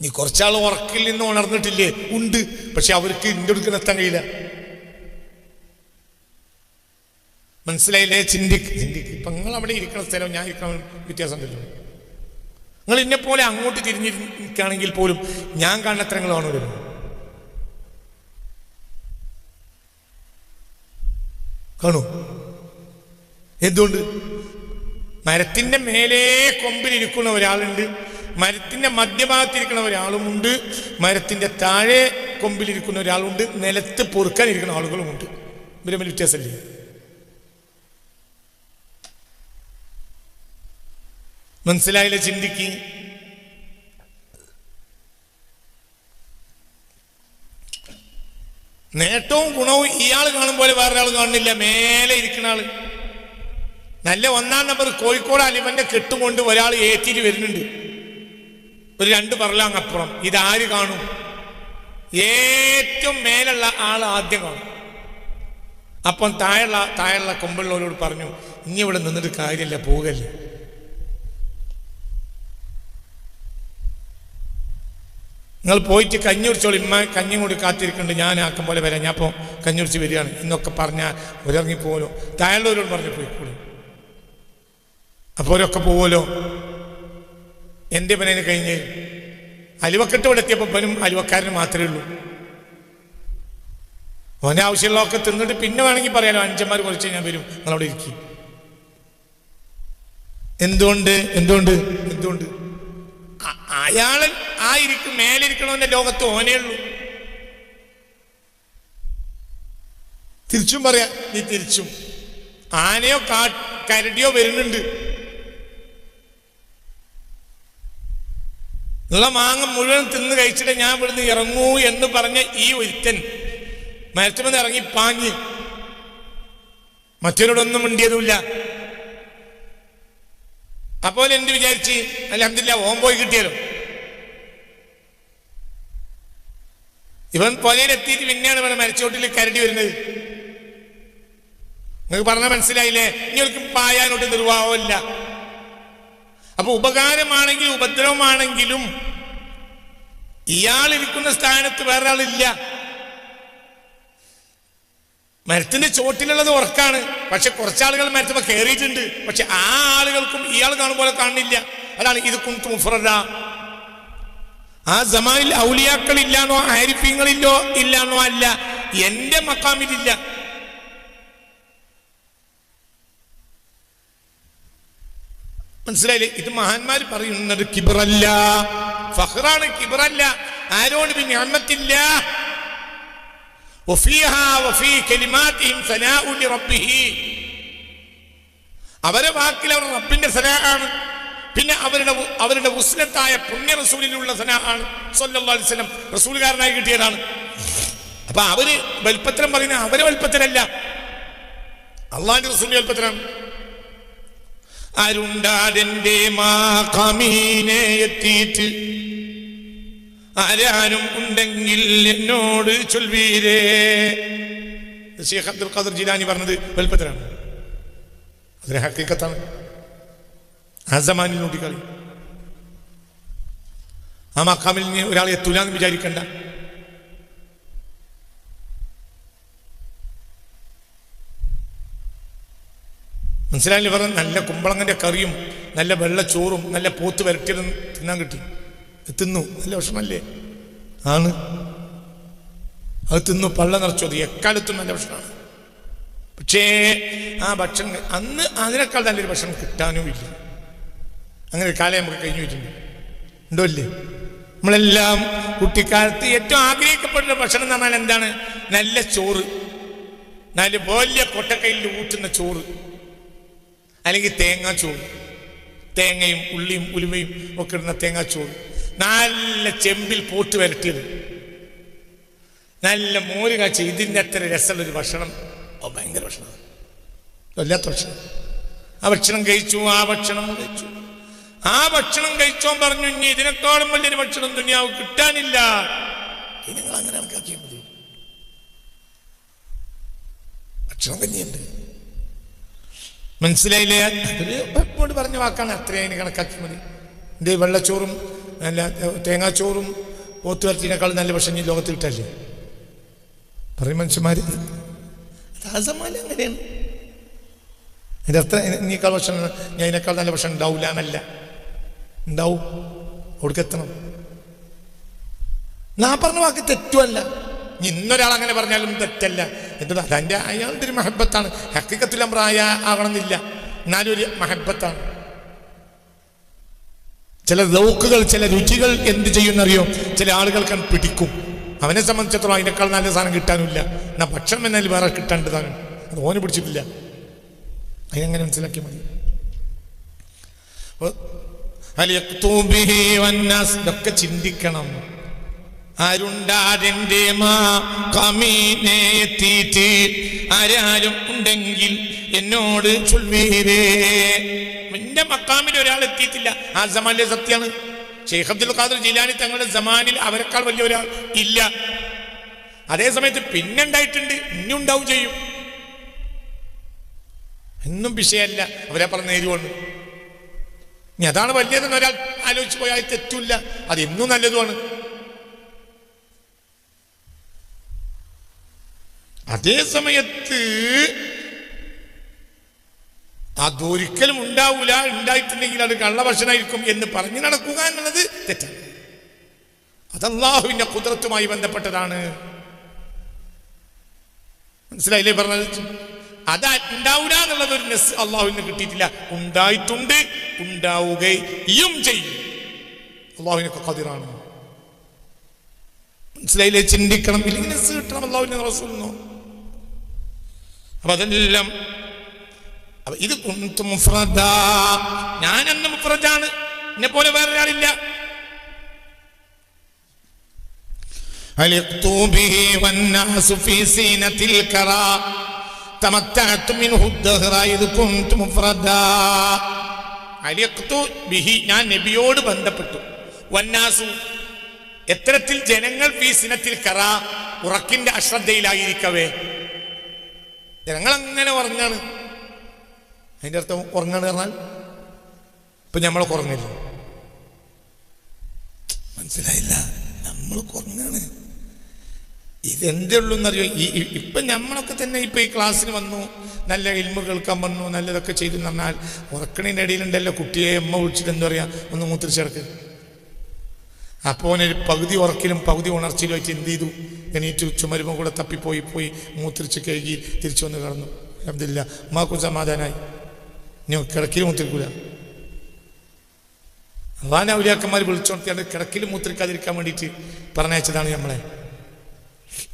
നീ കുറച്ചാൾ ഉറക്കിൽ നിന്ന് ഉണർന്നിട്ടില്ലേ? ഉണ്ട്. പക്ഷെ അവർക്ക് ഇന്റെ അടുക്കൽ എത്താൻ കഴിയില്ല. മനസ്സിലായില്ലേ? ചിന്തിക്ക്. ഇപ്പൊ നിങ്ങൾ അവിടെ ഇരിക്കുന്ന സ്ഥലം ഞാൻ ഇരിക്കണം വ്യത്യാസം ഉണ്ടല്ലോ. നിങ്ങൾ എന്നെപ്പോലെ അങ്ങോട്ട് തിരിഞ്ഞിരിക്കുകയാണെങ്കിൽ പോലും ഞാൻ കാണുന്ന അത്ര നിങ്ങൾ കാണുമല്ലോ. കാണൂ. എന്തുകൊണ്ട്? മരത്തിന്റെ മേലെ കൊമ്പിലിരിക്കുന്ന ഒരാളുണ്ട്, മരത്തിന്റെ മധ്യഭാഗത്തിരിക്കുന്ന ഒരാളുമുണ്ട്, മരത്തിന്റെ താഴെ കൊമ്പിലിരിക്കുന്ന ഒരാളുണ്ട്, നിലത്ത് പൊറുക്കാനിരിക്കുന്ന ആളുകളുമുണ്ട്. ഇവര് തമ്മിൽ വ്യത്യാസമില്ലേ? മനസ്സിലായില്ലേ? ചിന്തിക്ക്. നേട്ടവും ഗുണവും ഇയാൾ കാണുമ്പോൾ വേറൊരാൾ കാണുന്നില്ല. മേലെ ഇരിക്കുന്ന ആള് നല്ല 1-ാം നമ്പർ കോഴിക്കോട് അലിവന്റെ കെട്ടുകൊണ്ട് ഒരാൾ ഏറ്റിട്ട് വരുന്നുണ്ട്, ഒരു 2 പറലാങ്ങപ്പുറം. ഇതാര് കാണും? ഏറ്റവും മേലുള്ള ആൾ ആദ്യം കാണും. അപ്പം താഴെയുള്ള കൊമ്പുള്ളവരോട് പറഞ്ഞു, ഇനി ഇവിടെ നിന്നിട്ട് കാര്യമില്ല, പോകല്ല. നിങ്ങൾ പോയിട്ട് കഞ്ഞി കുടിച്ചോളൂ, ഇമ്മ കഞ്ഞിയും കൂടി കാത്തിരിക്കുന്നുണ്ട്, ഞാൻ ആക്കം പോലെ വരാം, ഞാൻ ഇപ്പോൾ കഞ്ഞി കുടിച്ച് വരികയാണ് എന്നൊക്കെ പറഞ്ഞാൽ ഒരിറങ്ങി പോകലോ. താഴെയുള്ളവരോട് പറഞ്ഞു പോയിക്കോളൂ. അപ്പോൾ അവരൊക്കെ പോവുമല്ലോ. എൻ്റെ പനേനെ കഴിഞ്ഞ് അലുവക്കെട്ട് ഇവിടെ എത്തിയപ്പോൾ പനും അലുവക്കാരന് മാത്രമേ ഉള്ളൂ. അവൻ്റെ ആവശ്യമുള്ളതൊക്കെ തിന്നിട്ട് പിന്നെ വേണമെങ്കിൽ പറയാലോ, 5 അമ്മമാർ കുറച്ച് ഞാൻ വരും, നിങ്ങളവിടെ ഇരിക്കും. എന്തുകൊണ്ട് അയാൾ മേലിരിക്കണമെന്ന ലോകത്ത് ഓനേ ഉള്ളൂ. തിരിച്ചും പറയാ, നീ തിരിച്ചും ആനയോ കരടിയോ വരുന്നുണ്ട്, ഉള്ള മാങ്ങ മുഴുവൻ തിന്ന് കഴിച്ചിട്ട് ഞാൻ ഇവിടുന്ന് ഇറങ്ങൂ എന്ന് പറഞ്ഞ ഈ ഒരുത്തൻ മരത്തുമെന്ന് ഇറങ്ങി പാഞ്ഞ് മറ്റൊരോടൊന്നും മിണ്ടിയതുമില്ല. അപ്പോൾ എന്ത് വിചാരിച്ച്? അൽഹംദുലില്ലാഹ് ഓൻ പോയി കിട്ടിയാലോ. ഇവൻ പൊലയിലെത്തിയിട്ട് പിന്നെയാണ് ഇവിടെ മരച്ചോട്ടിൽ കരടി വരുന്നത്. നിങ്ങൾക്ക് പറഞ്ഞാൽ മനസ്സിലായില്ലേ? ഇനിയൊരിക്കും പായാനോട്ട് നിർവാഹമില്ല. അപ്പൊ ഉപകാരമാണെങ്കിലും ഉപദ്രവമാണെങ്കിലും ഇയാളിരിക്കുന്ന സ്ഥാനത്ത് വേറൊരാളില്ല. മരത്തിന്റെ ചോട്ടിലുള്ളത് ഉറക്കാണ്, പക്ഷെ കുറച്ചാളുകൾ മരത്തുമ്പോ കയറിയിട്ടുണ്ട്. പക്ഷെ ആ ആളുകൾക്കും ഇയാൾ കാണുമ്പോൾ കാണുന്നില്ല. അതാണ് ഇത് കുന്തു മുഫ്രദ. ആ സമാനിൽ ഔലിയാക്കൾ ഇല്ലാന്നോ ആരിഫീങ്ങളില്ലോ ഇല്ലാന്നോ അല്ല, എന്റെ മക്കാമിലില്ല. മനസ്സിലായില്ലേ? ഇത് മഹാന്മാർ പറയുന്നത് കിബറല്ല, ഫഖ്റാണ്, കിബറല്ല. ആരോട് ബി നിഅമത്തില്ല. അവരെ വാക്കിൽ അവർ റബ്ബിന്റെ സനാഅാണ്. പിന്നെ അവരുടെ ഉസ്ലത്തായ പുണ്യ റസൂലിലുള്ള സനാഅാണ്. സ്വല്ലല്ലാഹു അലൈഹി വസല്ലം റസൂലുകാരനായി കിട്ടിയതാണ്. അപ്പൊ അവര് വൽപ്പത്തരം പറയുന്ന അവരെ വൽപ്പത്തരല്ല, അള്ളാഹിന്റെ റസൂലിന്റെ വൽപ്പത്തരാണ്. അരുണ്ടാതെന്റെ മാഖമീനെ എത്തിയിട്ട് ആരാനും ഉണ്ടെങ്കിൽ എന്നോട് ചൊൽവീരേ. ശൈഖ് അബ്ദുൽ ഖാദിർ ജീലാനി പറഞ്ഞത് വൽപ്പത്തരാണ്, അതിന് ഹഖീഖത്താണ്. ആ സമാനിൽ നോക്കിക്കളി. ആ മഖാമിൽ ഒരാൾ എത്തൂലാന്ന് വിചാരിക്കണ്ട. മനസ്സിലായില്ലേ? പറഞ്ഞ നല്ല കുമ്പളങ്ങന്റെ കറിയും നല്ല വെള്ളച്ചോറും നല്ല പോത്ത് വരട്ടിയതും തിന്നാൻ കിട്ടി. തിന്നു, നല്ല ഭക്ഷണമല്ലേ? ആണ്, അത് തിന്നു, പള്ള നിറച്ചു. അത് എക്കാലത്തും നല്ല ഭക്ഷണമാണ്. പക്ഷേ ആ ഭക്ഷണം അന്ന് അതിനേക്കാൾ നല്ലൊരു ഭക്ഷണം കിട്ടാനും ഇല്ല. അങ്ങനെ ഒരു കാലം നമുക്ക് കഴിഞ്ഞു വെച്ചിട്ടുണ്ട്, ഉണ്ടോ ഇല്ലേ? നമ്മളെല്ലാം കുട്ടിക്കാലത്ത് ഏറ്റവും ആഗ്രഹിക്കപ്പെടുന്ന ഭക്ഷണം എന്ന് പറഞ്ഞാൽ എന്താണ്? നല്ല ചോറ്, നല്ല വലിയ കൊട്ടക്കയിൽ ഊറ്റുന്ന ചോറ്, അല്ലെങ്കിൽ തേങ്ങാച്ചോറ്, തേങ്ങയും ഉള്ളിയും ഉലുവയും ഒക്കെ ഇടുന്ന തേങ്ങാച്ചോറ്, നല്ല ചെമ്പിൽ പോട്ട് വരട്ടിയത്, നല്ല മോര് കാച്ചി. ഇതിൻ്റെ അത്ര രസമുള്ളൊരു ഭക്ഷണം. ഭയങ്കര ഭക്ഷണം, വല്ലാത്ത ഭക്ഷണം. ആ ഭക്ഷണം കഴിച്ചു. ആ ഭക്ഷണം കഴിച്ചോ പറഞ്ഞു, ഇനി ഇതിനേക്കാളും വലിയൊരു ഭക്ഷണം ദുനിയാവ് കിട്ടാനില്ല. നിങ്ങൾ അങ്ങനെ കണക്കാക്കിയാൽ മതി. ഭക്ഷണം തന്നെയുണ്ട്, മനസ്സിലായില്ലേ? അതൊരു എപ്പോഴും പറഞ്ഞ വാക്കാണ്. അത്രയും കണക്കാക്കി മതി. എൻ്റെ വെള്ളച്ചോറും നല്ല തേങ്ങാച്ചോറും പോത്ത് വരത്തിനേക്കാളും നല്ല ഭക്ഷണം ഈ ലോകത്തിൽ കിട്ടല്ലേ പറയും മനുഷ്യന്മാർ. രാസമാല അങ്ങനെയാണ്. എൻ്റെ അർത്ഥം ഇനിയേക്കാൾ ഭക്ഷണം, ഞാൻ ഇതിനേക്കാൾ നല്ല ഭക്ഷണം ഉണ്ടാവില്ല എന്നല്ല, ഉണ്ടാവും. അവിടേക്കെത്തണം. ഞാൻ പറഞ്ഞ വാക്ക് തെറ്റുമല്ല. ഇന്നൊരാൾ അങ്ങനെ പറഞ്ഞാലും തെറ്റല്ല. എന്താ അതെൻ്റെ അയാളുടെ ഒരു മഹബത്താണ്. ഹക്കീക്കത്തിൽ അമ്രായ ആകണമെന്നില്ല, എന്നാലും ഒരു മഹബത്താണ്. ചില ദൗക്കുകൾ, ചില രുചികൾ എന്ത് ചെയ്യുന്നറിയോ, ചില ആളുകൾക്ക് പിടിക്കും. അവനെ സംബന്ധിച്ചിടത്തോളം അതിനേക്കാൾ നല്ല സാധനം കിട്ടാനില്ല. എന്നാൽ ഭക്ഷണം എന്നാൽ വേറെ കിട്ടേണ്ടതാണ്. അത് ഓന് പിടിച്ചിട്ടില്ല. അതിനെങ്ങനെ മനസ്സിലാക്കിയാൽ മതി. ഇതൊക്കെ ചിന്തിക്കണം. ആരുണ്ടാതെന്റെ മാമീനെത്തിയിട്ട് ആരാരും ഉണ്ടെങ്കിൽ എന്നോട് ചൊല്ലീരേ. എന്റെ മക്കാമിൽ ഒരാൾ എത്തിയിട്ടില്ല. ആ സമാനിലെ സത്യമാണ്. ശൈഖ് അബ്ദുൽ ഖാദിർ ജീലാനി തങ്ങളുടെ സമാനിൽ അവരെക്കാൾ വലിയ ഒരാൾ ഇല്ല. അതേ സമയത്ത് പിന്നെ ഉണ്ടായിട്ടുണ്ട്, ഇനി ഉണ്ടാവും ചെയ്യും. എന്നും വിഷയമല്ല, അവരെ പറഞ്ഞ നേരുവാണ്. ഇനി അതാണ് വലിയതെന്ന് ഒരാൾ ആലോചിച്ച് പോയാൽ തെറ്റില്ല. അത് എന്നും നല്ലതുമാണ്. അതേ സമയത്ത് അതൊരിക്കലും ഉണ്ടാവൂല, ഉണ്ടായിട്ടുണ്ടെങ്കിൽ അത് കള്ളഭക്ഷണമായിരിക്കും എന്ന് പറഞ്ഞു നടക്കുക എന്നുള്ളത് തെറ്റാണ്. അത് അല്ലാഹുവിന്റെ ഖുദ്റത്തുമായി ബന്ധപ്പെട്ടതാണ്. മനസ്സിലായില്ലേ പറഞ്ഞത്? അത് ഉണ്ടാവൂല എന്നുള്ളത് ഒരു നെസ് അള്ളാഹുവിന് കിട്ടിയിട്ടില്ല. ഉണ്ടായിട്ടുണ്ട്, ഉണ്ടാവുകയും ചെയ്യും. അള്ളാഹുവിനൊക്കെ ഖദീറാണ്. മനസ്സിലായില്ലേ? ചിന്തിക്കണം. ഇല്ലെങ്കിൽ നെസ് കിട്ടണം അള്ളാഹുവിന്റെ റസൂലിനോ. അപ്പൊ അതെല്ലാം ഇത് മുഫ്രദാ, ഞാനെന്ന് മുഫ്രദാണ്, എന്നെ പോലെ വേറെ ഒരാളില്ല. ഞാൻ നബിയോട് ബന്ധപ്പെട്ടു. വന്നാസു എത്തരത്തിൽ ജനങ്ങൾ ഫീ സിനത്തിൽ കറ, ഉറക്കിന്റെ അശ്രദ്ധയിലായിരിക്കവേ. ജനങ്ങൾ അങ്ങനെ ഉറങ്ങാണ്. അതിന്റെ അർത്ഥം ഉറങ്ങാണ് പറഞ്ഞാൽ ഇപ്പൊ നമ്മളൊക്കെ ഉറങ്ങില്ല. മനസ്സിലായില്ല? നമ്മൾ ഉറങ്ങാണ്. ഇതെന്തേ ഉള്ളൂ എന്നറിയോ? ഇപ്പൊ നമ്മളൊക്കെ തന്നെ ഇപ്പൊ ഈ ക്ലാസ്സിന് വന്നു, നല്ല ഇൽമു കേൾക്കാൻ വന്നു, നല്ലതൊക്കെ ചെയ്തു എന്ന് പറഞ്ഞാൽ ഉറക്കണിൻ്റെ ഇടയിലുണ്ടല്ലോ കുട്ടിയെ അമ്മ വിളിച്ചിട്ട് എന്താ പറയാ, ഒന്ന് മൂത്രിച്ചെടുക്ക്. അപ്പോൾ ഒരു പകുതി ഉറക്കിലും പകുതി ഉണർച്ചയിലും ആയിട്ട് എന്ത് ചെയ്തു, എണീറ്റ് ചുമരുമ്പോൾ കൂടെ തപ്പിപ്പോയി മൂത്രിച്ച് കഴുകി തിരിച്ചു വന്ന് കിടന്നു. അൽഹംദുലില്ലാ, അമ്മാക്കും സമാധാനമായി. ഇനി കിടക്കിൽ മൂത്രിക്കൂല. അള്ളാഹുവിന്റെ ഔലിയാക്കന്മാർ വിളിച്ചോണ്ടിയാണ് കിടക്കിൽ മൂത്രിക്കാതിരിക്കാൻ വേണ്ടിയിട്ട് പറഞ്ഞയച്ചതാണ് നമ്മളെ.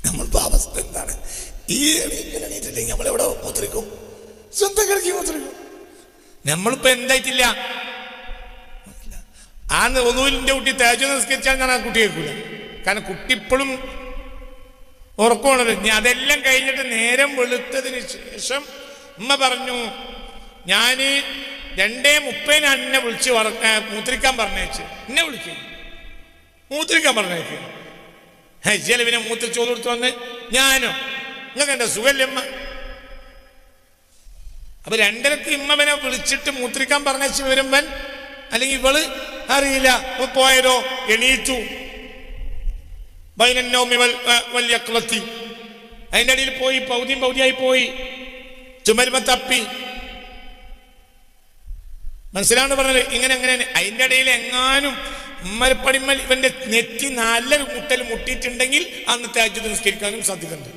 നമ്മളിപ്പോ അവസ്ഥ എന്താണ്? ഈ എണീറ്റില്ലെങ്കിൽ നമ്മളെവിടെ മൂത്രിക്കും? സ്വന്തം കിടക്കി മൂത്രിക്കും. നമ്മളിപ്പോ എന്തായിട്ടില്ല. ആ ഒന്നുവിലിന്റെ കുട്ടി തേജ് നിസ്കരിച്ചാൽ ഞാൻ ആ കുട്ടി കേൾക്കൂല. കാരണം കുട്ടി ഇപ്പോഴും ഉറക്കമാണല്ലോ. ഇനി അതെല്ലാം കഴിഞ്ഞിട്ട് നേരം വെളുത്തതിന് ശേഷം ഉമ്മ പറഞ്ഞു, ഞാന് 2:30 എന്നെ വിളിച്ച് മൂത്രിക്കാൻ പറഞ്ഞേച്ച്. എന്നെ വിളിക്കും മൂത്രിക്കാൻ പറഞ്ഞേക്ക്. ചെലവിനെ മൂത്രിച്ചോറ് കൊടുത്തു വന്ന് ഞാനോ, നിങ്ങൾക്ക് എന്റെ സുഖല്ലമ്മ. അപ്പൊ 2:30 ഇമ്മവനെ വിളിച്ചിട്ട് മൂത്രിക്കാൻ പറഞ്ഞേച്ച് വരുമ്പൻ, അല്ലെങ്കിൽ ഇവള് അറിയില്ല പോയതോ, എണീറ്റു. വലിയ കുളത്തി അതിൻ്റെ അടിയിൽ പോയി പൗതിയായി പോയി ചുമരുമ തപ്പി. മനസ്സിലാണ് പറഞ്ഞത്? ഇങ്ങനെ അതിൻ്റെ ഇടയിൽ എങ്ങാനും ഉമ്മരപ്പടിമൽ ഇവന്റെ നെറ്റി നല്ലൊരു മുട്ടൽ മുട്ടിയിട്ടുണ്ടെങ്കിൽ അന്ന് തഹജ്ജുദ് നിസ്കരിക്കാനും സാധ്യതയുണ്ട്.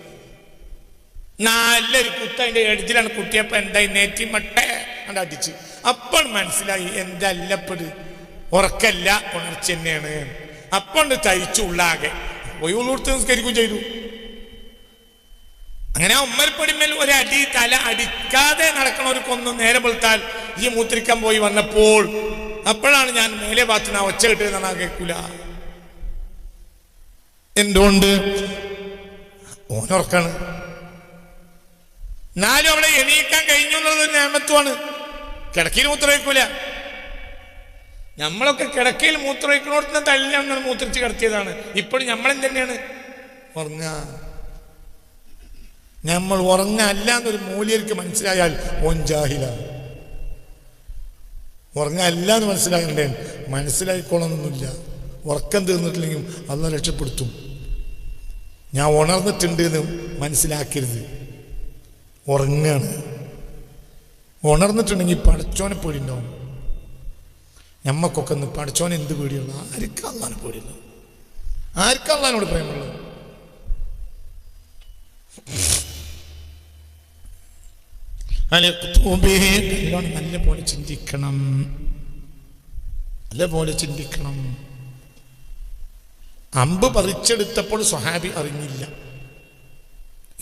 നല്ലൊരു കുത്ത അതിന്റെ എഴുതിലാണ് കുട്ടിയപ്പോ എന്തായി നെറ്റി മട്ടേ കണ്ട് അടിച്ച്. അപ്പോൾ മനസ്സിലായി എന്തല്ലപ്പത് ഉറക്കല്ല, ഉണർച്ച തന്നെയാണ്. അപ്പോണ്ട് തയ്ച്ചു ഉള്ളാകെ ഒഴിവുള്ളൂർത്ത് നിസ്കരിക്കുകയും ചെയ്തു. അങ്ങനെ ആ ഉമ്മരപ്പടിമേൽ ഒരടി തല അടിക്കാതെ നടക്കണവർക്കൊന്നും നേരെ വെളുത്താൽ ഈ മൂത്രിക്കാൻ പോയി വന്നപ്പോൾ അപ്പോഴാണ് ഞാൻ മേലെ ഭാഗത്തുനിന്ന് ആ ഒച്ച കിട്ടുന്ന കേൾക്കൂല. എന്തുകൊണ്ട്? ഓനോർക്കാണ്. എന്നാലും അവിടെ എണീക്കാൻ കഴിഞ്ഞു എന്നുള്ളത് നിയമത്വമാണ്. കിടക്കയിൽ മൂത്രമൊഴിക്കൂല. നമ്മളൊക്കെ കിടക്കയിൽ മൂത്രമൊഴിക്കണോടത്ത് തല്ലിൽ മൂത്രിച്ച് കിടത്തിയതാണ്. ഇപ്പോഴും നമ്മളെന്ത് തന്നെയാണ്? ഉറങ്ങാ. നമ്മൾ ഉറങ്ങല്ല എന്നൊരു മൂല്യർക്ക് മനസ്സിലായാൽ ഓൻ ജാഹിലാണ്. ഉറങ്ങല്ല എന്ന് മനസ്സിലാകണ്ടേ? മനസ്സിലായിക്കോളണമെന്നില്ല. ഉറക്കം തീർന്നിട്ടില്ലെങ്കിൽ അള്ളാഹ് രക്ഷപ്പെടുത്തും. ഞാൻ ഉണർന്നിട്ടുണ്ട് എന്ന് മനസ്സിലാക്കരുത്. ഉറങ്ങാണ്. ഉണർന്നിട്ടുണ്ടെങ്കിൽ പടച്ചോനെ പേടിയുണ്ടാവും. ഞമ്മക്കൊക്കെ ഒന്ന് പടച്ചോനെ എന്ത് പേടിയുള്ള? ആർക്കും അള്ളാഹിനെ പേടിയുള്ളൂ? ആർക്കും അള്ളാഹിനോട് പ്രേമുള്ളത്? നല്ല പോലെ ചിന്തിക്കണം. നല്ലപോലെ ചിന്തിക്കണം. അമ്പ് പറിച്ചെടുത്തപ്പോൾ സ്വഹാബി അറിഞ്ഞില്ല.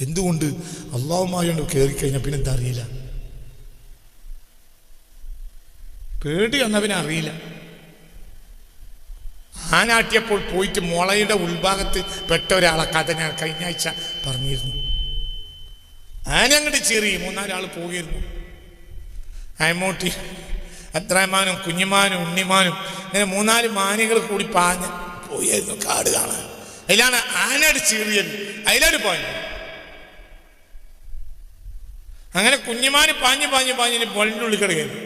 എന്തുകൊണ്ട്? അള്ളാഹുമായോണ്ട് കയറിക്കഴിഞ്ഞാൽ പിന്നെ എന്താ അറിയില്ല. പേടി വന്നവനെ അറിയില്ല. ആനാട്ടിയപ്പോൾ പോയിട്ട് മുളയുടെ ഉൾഭാഗത്ത് പെട്ട ഒരാളെ കഥ ഞാൻ കഴിഞ്ഞ ആഴ്ച പറഞ്ഞിരുന്നു. ആനങ്ങോട്ട് ചെറിയ 3-4 ആൾ പോയിരുന്നു. അയമൂട്ടി അത്രമാനും കുഞ്ഞുമാനും ഉണ്ണിമാനും ഇങ്ങനെ 3-4 മാനുകൾ കൂടി പാഞ്ഞ് പോയിരുന്നു കാട് കാണാൻ. അതിലാണ് ആനയുടെ ചീറിയത്. അതിലാണ് പോയത്. അങ്ങനെ കുഞ്ഞുമാന് പാഞ്ഞ് പൊളിനുള്ളിൽ കിടക്കുന്നു.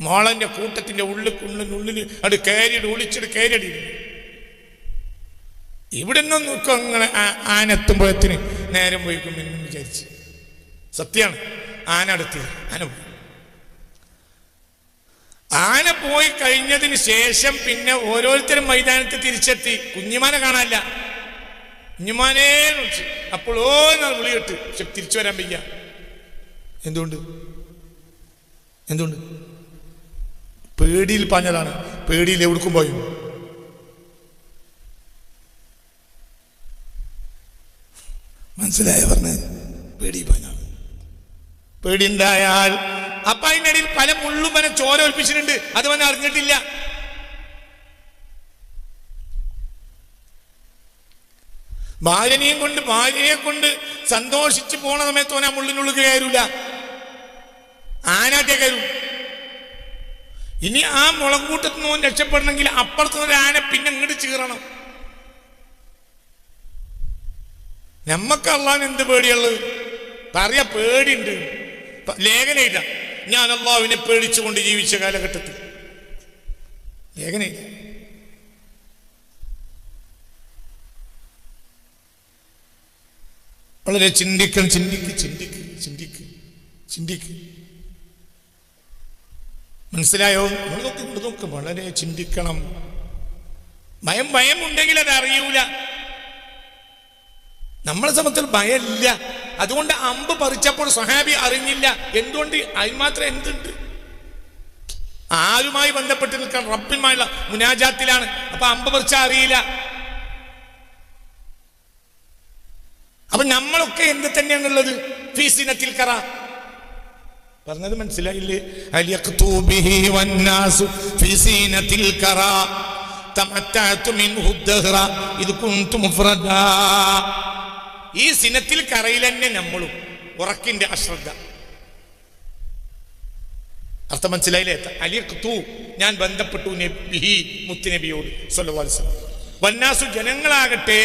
മോളന്റെ കൂട്ടത്തിന്റെ ഉള്ളിൽ അത് കയറിയിട്ട് ഒളിച്ചിട്ട് കയറിയടി. ഇവിടെ നിന്നും നോക്കും. അങ്ങനെ ആനെത്തുമ്പോഴത്തിന് നേരം പോയിക്കും എന്നും വിചാരിച്ച്. സത്യമാണ്. ആന അടുത്തത്. ആന പോയി കഴിഞ്ഞതിന് ശേഷം പിന്നെ ഓരോരുത്തരും മൈതാനത്ത് തിരിച്ചെത്തി. കുഞ്ഞുമാനെ കാണാനില്ല. കുഞ്ഞുമാനേ വിളിച്ച്. അപ്പോഴോ വിളി കേട്ട്. പക്ഷെ തിരിച്ചു വരാൻ വയ്യ. എന്തുകൊണ്ട്? പേടിയിൽ പാഞ്ഞതാണ്. പേടിയിൽ എവിടേക്കും പോയി. മനസ്സിലായ പറഞ്ഞത്? പേടി പാഞ്ഞാണ്. പേടി ഉണ്ടായാൽ അപ്പൊ അതിൻ്റെ ഇടയിൽ പല മുള്ളും വനെ ചോര ഒൽപ്പിച്ചിട്ടുണ്ട്. അത് വന്നെ അറിഞ്ഞിട്ടില്ല. ഭാര്യയെ കൊണ്ട് സന്തോഷിച്ച് പോണ സമയത്ത് ഓൻ ആ മുള്ളിനുള്ളിൽ കയറൂല. ആനാറ്റേ കയറും. ഇനി ആ മുളങ്കൂട്ടത്തിൽ നിന്ന് ഓൻ രക്ഷപ്പെടണമെങ്കിൽ അപ്പുറത്തുനിന്നൊരു ആന പിന്നെ ഇങ്ങോട്ട് ചീറണം. നമ്മക്ക് അള്ളാൻ എന്ത് പേടിയുള്ളത്? പറയാ പേടിയുണ്ട്. ലേഖനയില്ല. ഞാൻ അള്ളാഹുവിനെ പേടിച്ചുകൊണ്ട് ജീവിച്ച കാലഘട്ടത്തിൽ ലേഖനയില്ല. വളരെ ചിന്തിക്കണം. ചിന്തിക്ക്. മനസ്സിലായോ? നോക്ക്. വളരെ ചിന്തിക്കണം. ഭയം ഉണ്ടെങ്കിൽ അത് അറിയൂല. നമ്മളെ സംബന്ധിച്ച് ഭയമില്ല. അതുകൊണ്ട് അമ്പ് പറിച്ചപ്പോൾ സ്വഹാബി അറിഞ്ഞില്ല. എന്തുകൊണ്ട്? അതിന് മാത്രം എന്തുണ്ട്? ആരുമായി ബന്ധപ്പെട്ട് നിൽക്കാൻ റബ്ബിനുമായുള്ള മുനാജാത്തിലാണ്. അപ്പൊ അമ്പ് പറിച്ചാൽ അറിയില്ല. അപ്പൊ നമ്മളൊക്കെ എന്ത് തന്നെയാണുള്ളത്? ഫീസിനത്തിൽ കറ. പറഞ്ഞത് മനസ്സിലായില്ലേ? ഈ സിനത്തിൽ കറയിൽ തന്നെ നമ്മളും. ഉറക്കിന്റെ അശ്രദ്ധ. അർത്ഥം മനസ്സിലായില്ലേ? അലിഖ്തു, ഞാൻ ബന്ധപ്പെട്ടു മുത്തുനബിയോട് സ്വല്ലല്ലാഹു അലൈഹി വസല്ലം. വന്നാസു, ജനങ്ങളാകട്ടെ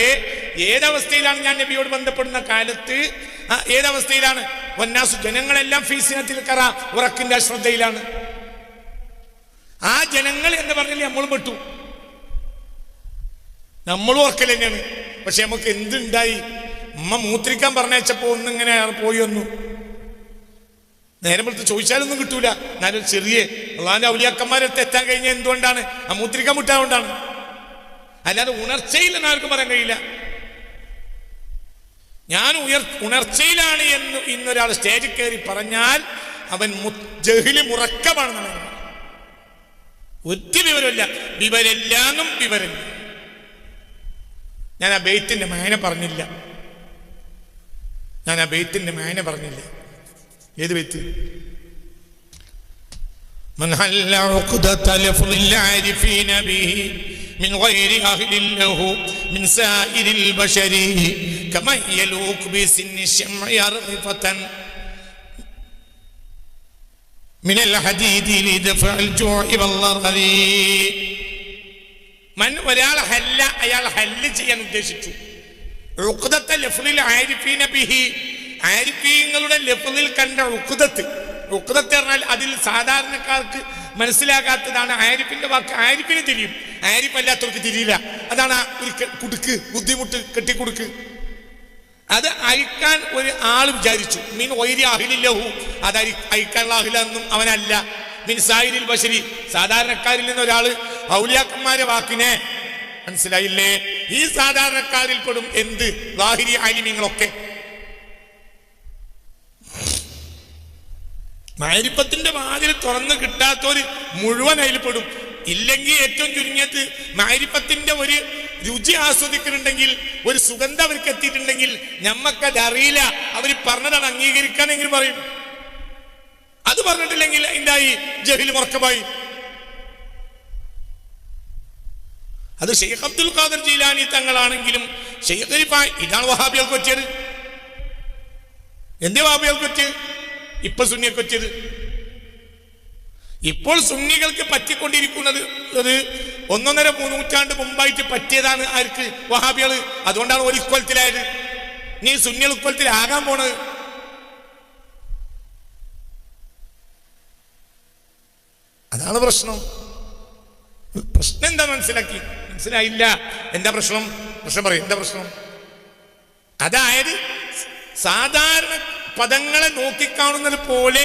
ഏതവസ്ഥയിലാണ് ഞാൻ നബിയോട് ബന്ധപ്പെടുന്ന കാലത്ത്? ഏതവസ്ഥയിലാണ്? വന്നാസു, ജനങ്ങളെല്ലാം ഫീസിനത്തിൽ കറ, ഉറക്കിന്റെ അശ്രദ്ധയിലാണ്. ആ ജനങ്ങൾ എന്ന് പറഞ്ഞാൽ നമ്മളും പെട്ടു. നമ്മളും ഉറക്കൽ തന്നെയാണ്. പക്ഷെ നമുക്ക് എന്തുണ്ടായി? അമ്മ മൂത്രിക്കാൻ പറഞ്ഞയച്ചപ്പോ ഒന്നിങ്ങനെ പോയി വന്നു. നേരം എടുത്ത് ചോദിച്ചാലൊന്നും കിട്ടൂല. എന്നാലും ചെറിയ അള്ളാന്റെ ഔലിയാക്കന്മാരെടുത്ത് എത്താൻ കഴിഞ്ഞ എന്തുകൊണ്ടാണ്? ആ മൂത്രിക്കാൻ മുട്ടാകൊണ്ടാണ്. അല്ലാതെ ഉണർച്ചയിൽ ആർക്കും പറയാൻ കഴിയില്ല. ഞാൻ ഉണർച്ചയിലാണ് എന്ന് ഇന്നൊരാൾ സ്റ്റേജിൽ കയറി പറഞ്ഞാൽ അവൻ ജഹ്ലി മുറക്കമാണെന്നാണ്. ഒറ്റ വിവരമില്ല. വിവരമില്ലാന്നും വിവരമില്ല. ഞാൻ ആ ബെയ്ത്തിന്റെ മേന പറഞ്ഞില്ല. ഏത് ബെയ്ത്ത്? من حل عقدة لفظ العارفين به من غير أهل له من سائر البشر كمن يلوك بسن الشمع رغفة من الحديد لدفع الجوع والضرر. ഒരാൾ ഹല്ല, അയാൾ ഹല്ല് ചെയ്യാൻ ഉദ്ദേശിച്ചു. ഉഖ്ദത്ത ലഫ്ളിൽ ആരിഫീന ബിഹി, ആരിഫീങ്ങളുടെ ലഫ്ളിൽ കണ്ട ഉഖ്ദത്ത്. ഉഖ്ദത്ത് പറഞ്ഞാൽ അതിൽ സാധാരണക്കാർക്ക് മനസ്സിലാകാത്തതാണ്. ആരിഫിന്റെ വാക്ക് ആരിഫിന് തിരിയും, ആരിഫ് അല്ലാത്തവർക്ക് തിരിയില്ല. അതാണ് ഒരു കുടുക്ക്, ബുദ്ധിമുട്ട്, കെട്ടിക്കുടുക്ക്. അത് അയക്കാൻ ഒരു ആൾ വിചാരിച്ചു. മീൻ വൈരി അഹിലില്ലഹു, അത് അയക്കാനുള്ള അഹിലെന്നും അവനല്ല. മിൻ സായിരിൽ ബശരി, സാധാരണക്കാരിൽ നിന്ന് ഒരാൾ ഔലിയാക്കന്മാരെ വാക്കിനെ മനസ്സിലായില്ലേ? ഈ സാധാരണക്കാരിൽ പെടും എന്ത് ലാഹിരി ആലിമീങ്ങളൊക്കെ. മാരിഫത്തിന്റെ വാതിൽ തുറന്ന് കിട്ടാത്തവര് മുഴുവൻ അതിൽ പെടും. ഇല്ലെങ്കിൽ ഏറ്റവും ചുരുങ്ങിയത് മാരിഫത്തിന്റെ ഒരു രുചി ആസ്വദിക്കുന്നുണ്ടെങ്കിൽ, ഒരു സുഗന്ധം അവർക്ക് എത്തിയിട്ടുണ്ടെങ്കിൽ ഞമ്മക്കത് അറിയില്ല, അവർ പറഞ്ഞതാണ് അംഗീകരിക്കാനെങ്കിൽ പറയും. അത് പറഞ്ഞിട്ടില്ലെങ്കിൽ എന്തായി? ജഹിൽ മുറക്കമായി. അത് ഷെയ്ഖ് അബ്ദുൽ ഖാദർ ജീലാനി തങ്ങളാണെങ്കിലും ഇതാണ് വഹാബികൾക്ക് പറ്റിയത്. എന്തേ വഹാബികൾക്ക് പറ്റിയത്? ഇപ്പോൾ സുന്നികൾക്ക് പറ്റിയത്. ഇപ്പോൾ സുന്നികൾക്ക് പറ്റിക്കൊണ്ടിരിക്കുന്നത് 1.5 നൂറ്റാണ്ട് മുമ്പായിട്ട് പറ്റിയതാണ് ആർക്ക്? വഹാബികൾ. അതുകൊണ്ടാണ് ഒരു ഇക്വലത്തിലായത്. നീ സുന്നികൾ ഇക്വലത്തിലാകാൻ പോണത്. അതാണ് പ്രശ്നം. പ്രശ്നം എന്താ മനസ്സിലായില്ല? എന്താ പ്രശ്നം? പ്രശ്നം പറയും. എന്താ പ്രശ്നം? അതായത് സാധാരണ പദങ്ങളെ നോക്കിക്കാണുന്നത് പോലെ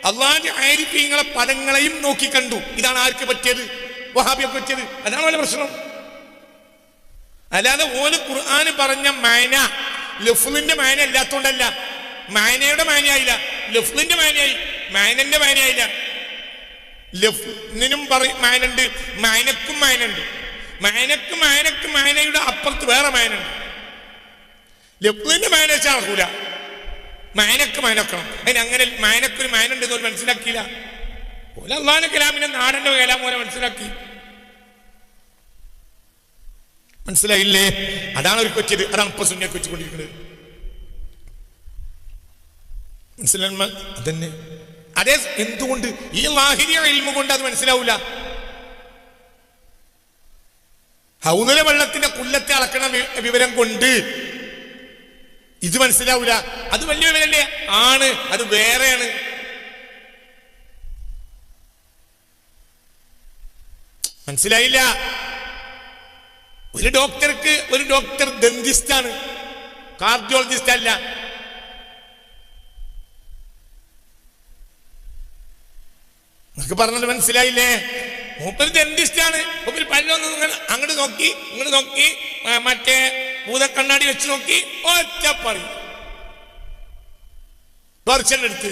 അള്ളാഹുവിന്റെ ആരിഫീങ്ങളെ പദങ്ങളെയും നോക്കിക്കണ്ടു. ഇതാണ് ആർക്ക് പറ്റിയത്? വഹാബിയൊക്കെ പറ്റിയത്. അതാണ് ഓലെ പ്രശ്നം. അല്ലാതെ ഓല് ഖുർആൻ പറഞ്ഞ മാന ലഫ്ളിന്റെ മാന ഇല്ലാത്തോണ്ടല്ല. മാനയുടെ മാനയായില്ല, ലഫ്ളിന്റെ മാനയായി. മാനന്റെ മാനയായില്ല. ലഫ്ലിനും മാനുണ്ട്, മാനക്കും മാനുണ്ട്. മാനക്ക് മാനയുടെ അപ്പുറത്ത് വേറെ മാനുണ്ട്. ലഫ്ലിന്റെ മാന വെച്ചാൽ നടക്കൂല, മാനക്ക് മാനക്കണം. അതിനങ്ങനെ മാനക്കൊരു മാനുണ്ട് എന്ന് മനസ്സിലാക്കിയില്ല. പോലെ അള്ളാഹുവിന്റെ കലാമിനെ നാടന്റെ കലാം പോലെ മനസ്സിലാക്കി. മനസ്സിലായില്ലേ? അതാണ് ഒരു കൊച്ചത്. അതാണ് ഇപ്പൊ സുന്നിയൊക്കെ വെച്ചുകൊണ്ടിരിക്കുന്നത്. മനസ്സിലാ? അതന്നെ. അതേ എന്തുകൊണ്ട് ഈ ലാഹിരിയ ഇൽമു കൊണ്ട് അത് മനസ്സിലാവൂല? ഹൗദിലെ വെള്ളത്തിന്റെ കുല്ലത്തെ അളക്കണ വിവരം കൊണ്ട് ഇത് മനസ്സിലാവൂല. അത് വലിയ വിവരല്ലേ? ആണ്, അത് വേറെയാണ്. മനസ്സിലായില്ല? ഒരു ഡോക്ടർ ഡെന്റിസ്റ്റാണ്, കാർഡിയോളജിസ്റ്റ് അല്ല. നിങ്ങൾക്ക് പറഞ്ഞത് മനസ്സിലായില്ലേ? മൂപ്പര് ഡെന്റിസ്റ്റാണ്. മൂപ്പര് പല്ലൊന്നും അങ്ങോട്ട് നോക്കി ഇങ്ങോട്ട് നോക്കി മറ്റേ ഭൂതക്കണ്ണാടി വെച്ച് നോക്കി ഒറ്റപ്പറി എടുത്ത്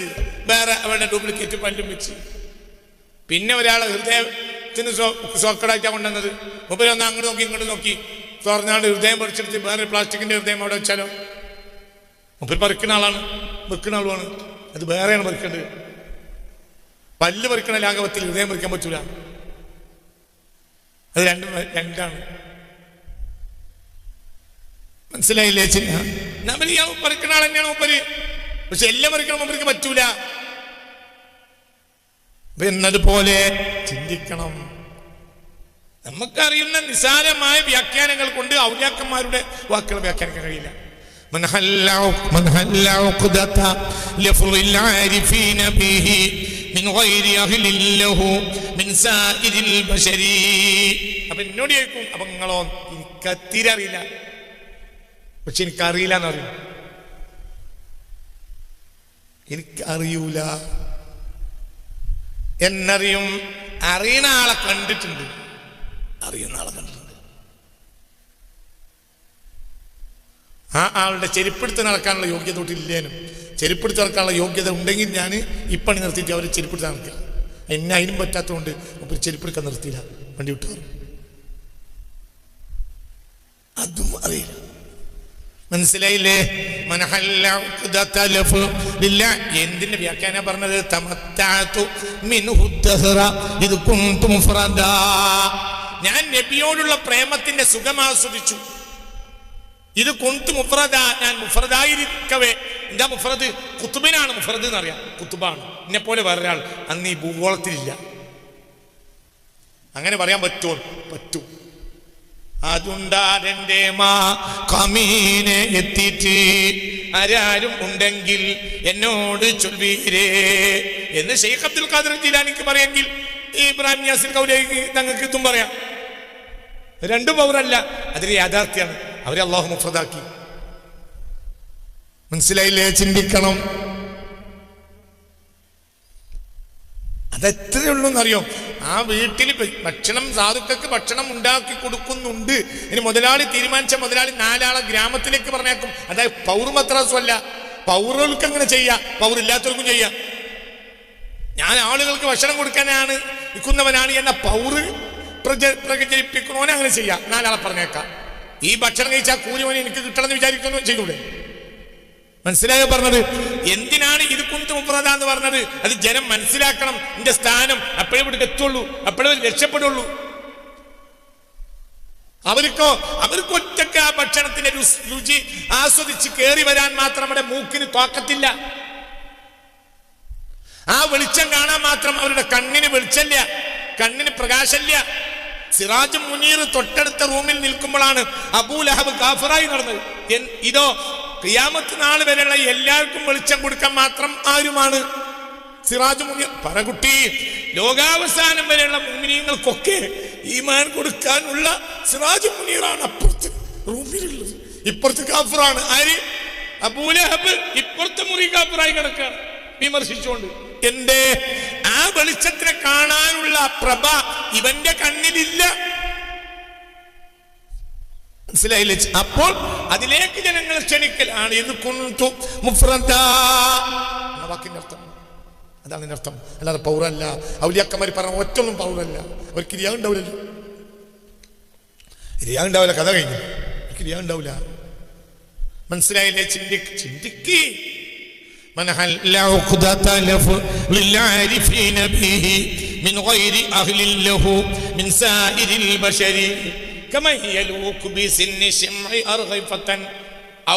വേറെ അവരുടെ ഡ്യൂപ്ലിക്കേറ്റ് പല്ലും വെച്ച്. പിന്നെ ഒരാളെ ഹൃദയത്തിന് സോക്കടായിട്ടാണ് കൊണ്ടുവന്നത്. മൂപ്പര് ഒന്ന് അങ്ങോട്ട് നോക്കി ഇങ്ങോട്ട് നോക്കി തുറന്നാണ്ട് ഹൃദയം പറിച്ചെടുത്ത് വേറെ പ്ലാസ്റ്റിക്കിന്റെ ഹൃദയം അവിടെ വെച്ചാലോ? മൂപ്പര് പറിക്കുന്ന ആളാണ്, വെക്കുന്ന ആളുമാണ്. അത് വേറെയാണ് പറിക്കേണ്ടത്. പല്ല് പറിക്കണ ലാഘവത്തിൽ ഹൃദയം പറിക്കാൻ പറ്റൂല. അത് രണ്ടാണ്. മനസ്സിലായില്ലേ? നമ്മൾ ഈ പറിക്കണ ആൾ തന്നെയാണ് മൂപ്പര്. പക്ഷെ എല്ലാം പറിക്കണം മൂപ്പർക്ക് പറ്റൂല. എന്നതുപോലെ ചിന്തിക്കണം. നമുക്കറിയുന്ന നിസാരമായ വ്യാഖ്യാനങ്ങൾ കൊണ്ട് ഔലിയാക്കന്മാരുടെ വാക്കുകൾ വ്യാഖ്യാനിക്കാൻ കഴിയില്ല. അപ്പൊ എന്നോട് ചോദിക്കും, അപ്പൊ നിങ്ങളോ? എനിക്കത്തിരി അറിയില്ല. പക്ഷെ എനിക്കറിയില്ല എന്ന് പറയും. എനിക്കറിയൂല എന്നറിയും. അറിയുന്ന ആളെ കണ്ടിട്ടുണ്ട്, അറിയുന്ന ആളെ കണ്ടിട്ടുണ്ട്. ആ ആളുടെ ചെരുപ്പെടുത്ത് നടക്കാനുള്ള യോഗ്യത തൊട്ടില്ലേനും. ചെരുപ്പെടുത്ത് നടക്കാനുള്ള യോഗ്യത ഉണ്ടെങ്കിൽ ഞാൻ ഇപ്പണി നിർത്തിയിട്ട് അവർ ചെരുപ്പെടുത്ത് നടക്കുക. എന്നെ അതിനും പറ്റാത്തതുകൊണ്ട് ഒരു ചെരുപ്പെടുക്കാൻ നിർത്തിയില്ല, വണ്ടി വിട്ടു. അതും അറിയില്ല. മനസ്സിലായില്ലേ? എന്തിന്റെ വ്യാഖ്യാനം പറഞ്ഞത്? ഞാൻ നബിയോടുള്ള പ്രേമത്തിന്റെ സുഖം ആസ്വദിച്ചു. ഇത് കുന്തു മുഫ്രദ, ഞാൻ മുഫ്രദായിരിക്കവേ. എന്താ മുഫ്രദ്? കുത്തുബിനാണ് മുഫ്രദ് എന്നറിയാം, കുത്തുബാണ്. എന്നെ പോലെ വേറൊരാൾ അന്ന് ഈ ഭൂഗോളത്തിലില്ല. അങ്ങനെ പറയാൻ പറ്റുമോ? പറ്റൂ. അതുണ്ടാരെന്റെ മാ കമീനെ എത്തിയിട്ട് ആരാരും ഉണ്ടെങ്കിൽ എന്നോട് ചൊൽവീരേ എന്ന് ശൈഖ് അബ്ദുൽ ഖാദിർ ജീലാനിക്ക് പറയാമെങ്കിൽ ഇബ്രാഹിം യാസിൻ കൗലവിക്ക് ഞങ്ങൾക്ക് ഇതും പറയാം. രണ്ടും പൗരല്ല, അതിൽ യാഥാർത്ഥ്യമാണ്. അവരെ അള്ളാഹു മുഫ്രദാക്കി. മനസ്സിലായില്ലേ? ചിന്തിക്കണം. അതെത്രയേ ഉള്ളൂ എന്നറിയോ? ആ വീട്ടിൽ ഭക്ഷണം, സാധുക്കൾക്ക് ഭക്ഷണം ഉണ്ടാക്കി കൊടുക്കുന്നുണ്ട്. ഇനി മുതലാളി തീരുമാനിച്ച മുതലാളി 4 ആളെ ഗ്രാമത്തിലേക്ക് പറഞ്ഞേക്കും. അതായത് പൗർമത്രാസുമല്ല, പൗറുകൾക്ക് അങ്ങനെ ചെയ്യാം, പൗറില്ലാത്തവർക്കും ചെയ്യാം. ഞാൻ ആളുകൾക്ക് ഭക്ഷണം കൊടുക്കാനാണ് നിൽക്കുന്നവനാണ് എന്ന പൗറ് പ്രചരിപ്പിക്കണോനെ അങ്ങനെ ചെയ്യാം. 4 ആളെ പറഞ്ഞേക്കാം. ഈ ഭക്ഷണം കഴിച്ചാൽ കൂലിവനെ എനിക്ക് കിട്ടണമെന്ന് വിചാരിക്കുന്നു, ചെയ്തൂടെ? മനസ്സിലായോ പറഞ്ഞത്? എന്തിനാണ് ഇത് കുന്തു മുഫ്രദ എന്ന് പറഞ്ഞത്? അത് ജനം മനസ്സിലാക്കണം. എന്റെ സ്ഥാനം അപ്പോഴേ ഇവിടേക്ക് എത്തുള്ളൂ, അപ്പോഴേ രക്ഷപ്പെടുള്ളൂ. അവർക്ക് ഒറ്റക്ക് ആ ഭക്ഷണത്തിന്റെ രുചി ആസ്വദിച്ച് കയറി വരാൻ മാത്രം അവരുടെ മൂക്കിന് തോക്കത്തില്ല. ആ വെളിച്ചം കാണാൻ മാത്രം അവരുടെ കണ്ണിന് വെളിച്ചമില്ല, കണ്ണിന് പ്രകാശമില്ല. സിറാജ് മുനീർ തൊട്ടടുത്ത റൂമിൽ നിൽക്കുമ്പോഴാണ് അബൂ ലഹബ് കാഫിറായി നടന്നത്. ഇതോ ഖിയാമത്ത് നാൾ വരെയുള്ള എല്ലാവർക്കും വെളിച്ചം കൊടുക്കാൻ മാത്രം ആരുമാണ്? സിറാജ് മുനീർ. പറകുട്ടി, ലോകാവസാനം വരെയുള്ള മുഅ്മിനീങ്ങൾക്കൊക്കെ ഈമാൻ കൊടുക്കാനുള്ള സിറാജ് മുനീറാണ് അപ്പുറത്ത് റൂമിലുള്ളത്. ഇപ്പുറത്ത് കാഫിറാണ്. ആര്? അബൂ ലഹബ്. ഇപ്പുറത്തെ മുറി കാഫിറായി കിടക്കുകയാണ് വിമർശിച്ചുകൊണ്ട്. എന്റെ ആ വെളിച്ചത്തിനെ കാണാനുള്ള പ്രഭ ഇവന്റെ കണ്ണിലില്ല. മനസ്സിലായില്ലേ? അപ്പോൾ അതിലേക്ക് ജനങ്ങൾ ക്ഷണിക്കലാണ് ഇത് കുന്തു മുഫ്രദ എന്ന വാക്കിന്റെ അർത്ഥം. അതാണ് ഇതിന്റെ അർത്ഥം. അല്ലാതെ പൗരല്ല. ഔലിയാക്കന്മാർ പറഞ്ഞ ഒറ്റൊന്നും പൗരല്ല. അവർക്ക് റിയാ ഉണ്ടാവില്ലല്ലോ. റിയാ ഉണ്ടാവില്ല, കഥ കഴിഞ്ഞു. അവർക്ക് റിയാ ഉണ്ടാവില്ല. മനസ്സിലായില്ലേ? ചിന്തിക്ക്. من هل عقدة للعارفين به من غير أهل له من سائر البشر كما يلوك بسن الشمع أرغفة.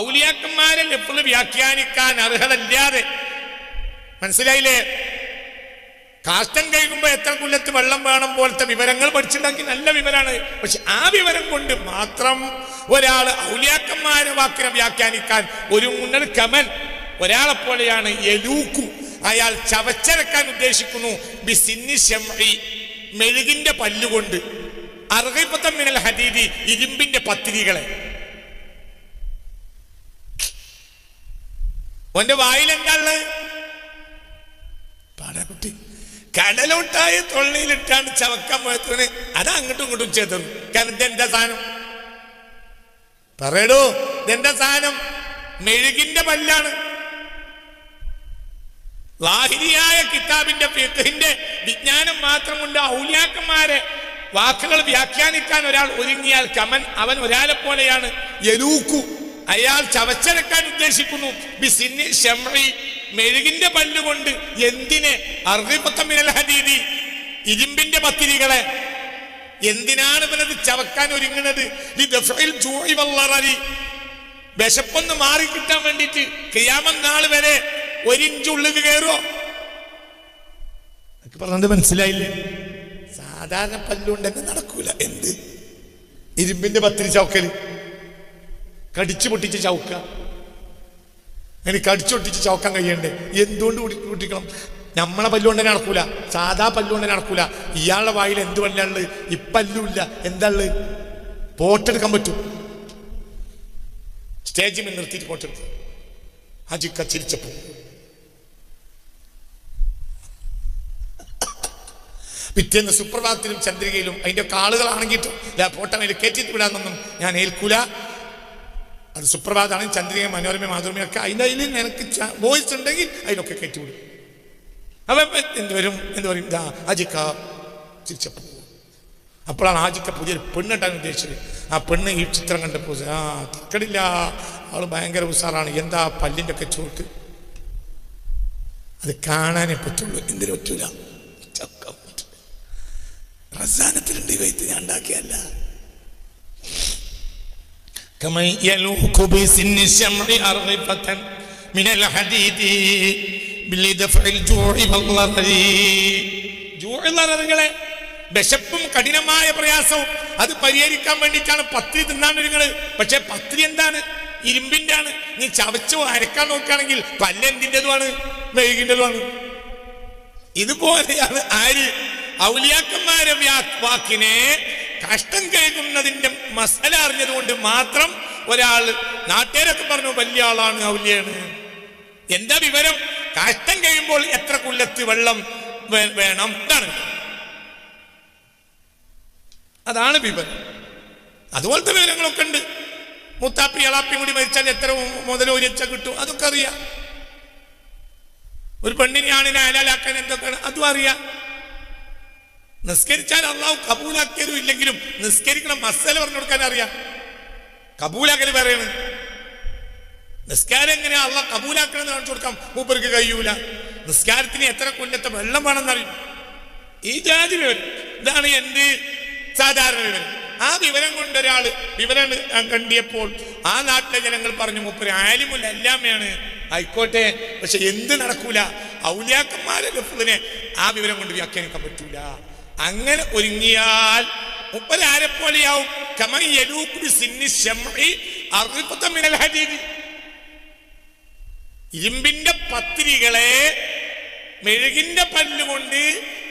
ഔലിയാക്കന്മാരെ എപ്പോഴും വ്യാഖ്യാനിക്കാൻ അർഹതല്ലാതെ. മനസ്സിലായില്ലേ? കാഷ്ടം കഴിക്കുമ്പോ എത്ര കുല്ലത്ത് വെള്ളം വേണം പോലത്തെ വിവരങ്ങൾ പഠിച്ചിട്ടുണ്ടാക്കി നല്ല വിവരമാണ്. പക്ഷെ ആ വിവരം കൊണ്ട് മാത്രം ഒരാൾ ഔലിയാക്കന്മാരെ വാക്കിനെ വ്യാഖ്യാനിക്കാൻ ഒരു മുന്നൽ കമൻ ഒരാളെ പോലെയാണ്. യലൂക്കു, അയാൾ ചവച്ചരക്കാൻ ഉദ്ദേശിക്കുന്നു. ബിസിന്നി ശംഇ, മെഴുകിന്റെ പല്ലുകൊണ്ട്. അർഗിഫത്തൻ മിനൽ ഹദീദി, ഇരുമ്പിന്റെ പത്തിരികളെ. ഓന്റെ വായിലെന്താണ്? പാടാകുട്ടി. കടലോട്ടായ തൊള്ളിയിലിട്ടാണ് ചവക്കാൻ പോയതിന് അത് അങ്ങോട്ടും ഇങ്ങോട്ടും ചേർന്നു. കാരണം ഇതെന്താ സാധനം? പറയടോ, ഇതെന്താ സാധനം? മെഴുകിന്റെ പല്ലാണ്. ലാഹിരിയായ കിതാബിന്റെ ഫിഖ്ഹിന്റെ വിജ്ഞാനം മാത്രം കൊണ്ട് ഔലിയാക്കന്മാരെ വാക്കുകൾ വ്യാഖ്യാനിക്കാൻ ഒരാൾ ഒരുങ്ങിയാൽ കമൻ, അവൻ ഒരാളെ പോലെയാണ്. യലൂക്കു, അയാൾ ചവച്ചരക്കാൻ ഉദ്ദേശിക്കുന്നു. ബിസിന്നി ശംഇ, മെഴുകിന്റെ പല്ലുകൊണ്ട്. എന്തിനെ? അർഗിഫത്തൻ മിനൽ ഹദീദി, ഇരുമ്പിന്റെ പത്തിരികളെ. എന്തിനാണ് ഇവനത് ചവക്കാൻ ഒരുങ്ങുന്നത്? ലിദഫഇൽ ജൂഇ വല്ലറരി, വിശപ്പൊന്ന് മാറിക്കിട്ടാൻ വേണ്ടിയിട്ട്. ഖിയാമത്ത് നാൾ വരെ 1 ഇഞ്ച് ഉള്ളിൽ കയറോ? പറഞ്ഞത് മനസ്സിലായില്ലേ? സാധാരണ പല്ലുകൊണ്ട് തന്നെ നടക്കൂല. എന്ത്? ഇരുമ്പിന്റെ പത്തിരി ചവക്കല്. കടിച്ചു പൊട്ടിച്ച് ചവക്ക. അങ്ങനെ കടിച്ചു പൊട്ടിച്ച് ചവക്കാൻ കഴിയണ്ടേ? എന്തുകൊണ്ട് പൊട്ടിക്കണം? നമ്മളെ പല്ലുകൊണ്ട് തന്നെ നടക്കൂല, സാധാ പല്ലുകൊണ്ട് തന്നെ നടക്കൂല. ഇയാളുടെ വായിൽ എന്ത് പല്ലുള്ളത്? ഇപ്പല്ലുമില്ല. എന്താ ഉള്ളത്? പോട്ടെടുക്കാൻ പറ്റും. സ്റ്റേജിൽ നിർത്തിയിട്ട് പോട്ടെടുത്തു. അജിക്ക ചിരിച്ചപ്പോ പിറ്റേന്ന് സുപ്രഭാതത്തിലും ചന്ദ്രികയിലും അതിന്റെ ഒക്കെ ആളുകളാണെങ്കിലും പോട്ടമേൽ കയറ്റിട്ട് വിടാന്നൊന്നും ഞാൻ ഏൽക്കൂല. അത് സുപ്രഭാതമാണെങ്കിൽ ചന്ദ്രിക, മനോരമ, മാതൃമയൊക്കെ അതിൽ നിനക്ക് വോയിസ് ഉണ്ടെങ്കിൽ അതിനൊക്കെ കയറ്റിവിടും. അവ എന്ത് പറയും? അജിക്ക ചിരിച്ചപ്പോ അപ്പോഴാണ് ഹാജിക്ക പുതിയൊരു പെണ്ണിട്ടാൻ ഉദ്ദേശിച്ചത്. ആ പെണ്ണ് ഈ ചിത്രം കണ്ടപ്പോൾ തിക്കടില്ല, അവൾ ഭയങ്കര ഉസാറാണ്, എന്താ പല്ലിൻ്റെ ഒക്കെ ചോട്ട്, അത് കാണാനേ പറ്റുള്ളൂ, എന്തിനു പറ്റൂല. റസാനത്തിലുണ്ട് ഈ വൈത്ത്, ഞാൻ ഉണ്ടാക്കിയല്ല. വിശപ്പും കഠിനമായ പ്രയാസവും അത് പരിഹരിക്കാൻ വേണ്ടിയിട്ടാണ് പത്രി തിന്നാൻ ഒരുങ്ങള്. പക്ഷെ പത്രി എന്താണ്? ഇരുമ്പിന്റെ ആണ്. നീ ചവച്ചോ അരക്കാൻ നോക്കുകയാണെങ്കിൽ പല്ല് എന്തിൻ്റെതുമാണ്? മെഴുകിൻ്റെതുമാണ്. ഇതുപോലെയാണ് ആര് ഔലിയാക്കന്മാരെ വാക്കിനെ കഷ്ടം കേൾക്കുന്നതിന്റെ മസല അറിഞ്ഞതുകൊണ്ട് മാത്രം ഒരാൾ, നാട്ടുകാരൊക്കെ പറഞ്ഞു വലിയ ആളാണ്, ഔലിയാണ്. എന്താ വിവരം? കഷ്ടം കഴിയുമ്പോൾ എത്ര കുല്ലത്ത് വെള്ളം വേണം, അതാണ് വിവരം. അതുപോലത്തെ വിവരങ്ങളൊക്കെ ഉണ്ട്. മുത്താപ്പി എളാപ്പി കൂടി മരിച്ചാൽ എത്ര മുതൽ ഒരിച്ച കിട്ടും, അതൊക്കെ അറിയാം. ഒരു പെണ്ണിനെ ആണിനെ ഹലാലാക്കാൻ എന്തൊക്കെയാണ്, അതും അറിയാം. നിസ്കരിച്ചാൽ അള്ളാഹു കബൂലാക്കിയതും ഇല്ലെങ്കിലും നിസ്കരിക്കണം മസല പറഞ്ഞു കൊടുക്കാൻ അറിയാം. കബൂലാക്കൽ പറയണ്, നിസ്കാരം എങ്ങനെയാ അള്ളാഹ് കബൂലാക്കണം എന്ന് കാണിച്ചു കൊടുക്കാം മൂപ്പർക്ക് കഴിയൂല. നിസ്കാരത്തിന് എത്ര കൊല്ലത്തെ വെള്ളം വേണമെന്നറിയും. ഈ ജാതി വിവരം, ഇതാണ് എന്ത് സാധാരണ വിവരം. ആ വിവരം കൊണ്ടൊരാള് വിവരം കണ്ടിയപ്പോൾ ആ നാട്ടിലെ ജനങ്ങൾ പറഞ്ഞു മൂപ്പര് ആലിമുൽ അല്ലാമയാണ്. ആയിക്കോട്ടെ, പക്ഷെ എന്ത് നടക്കൂല, ഔലിയാക്കന്മാരെ ലഫ്ളിനെ ആ വിവരം കൊണ്ട് വ്യാഖ്യാനിക്കാൻ പറ്റൂല. അങ്ങനെ ഒരുങ്ങിയാൽ മൂപ്പരാരെ പോലെയാവും. ഇരുമ്പിന്റെ പത്തിരികളെ മെഴുകിന്റെ പല്ലുകൊണ്ട്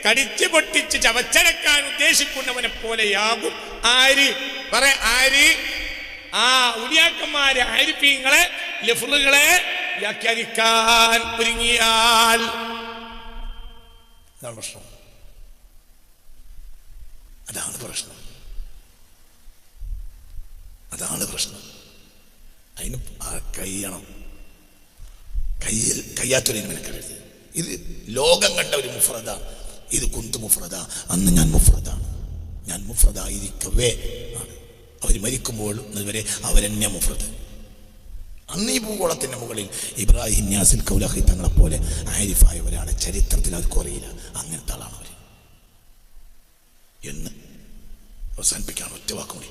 കടിച്ചു പൊട്ടിച്ച് ചവച്ചടക്കാൻ ഉദ്ദേശിക്കുന്നവനെ പോലെയാകും ആര് ആര് ആ ഉലിയാക്കന്മാരെ ആരിഫീങ്ങളെ ലഫ്ളുകളെ വ്യാഖ്യാനിക്കാൻ ഒരുങ്ങിയാൽ. അതാണ് പ്രശ്നം, അതാണ് പ്രശ്നം, അതാണ് പ്രശ്നം. അതിന് കഴിയണം. കഴിയാത്തൊരു മെനക്കരുത്. ഇത് ലോകം കണ്ട ഒരു മുഫ്രദ. ഇത് കുന്തു മുഫ്രദ. അന്ന് ഞാൻ മുഫ്രദാണ്, ഞാൻ മുഫ്രദായിരിക്കവേ ആണ്. അവർ മരിക്കുമ്പോൾ വരെ അവരെന്നെ മുഫ്രദ്. അന്ന് ഈ ഭൂഗോളത്തിന്റെ മുകളിൽ ഇബ്രാഹിം ന്യാസിൽ കൗലഹി തങ്ങളെ പോലെ ആരിഫായ ഒരാളെ ചരിത്രത്തിൽ അത് കുറയില്ല. അങ്ങനത്തെ ആളാണ് അവർ എന്ന് അവസാനിപ്പിക്കാൻ ഒറ്റ വാക്കുകൂടി.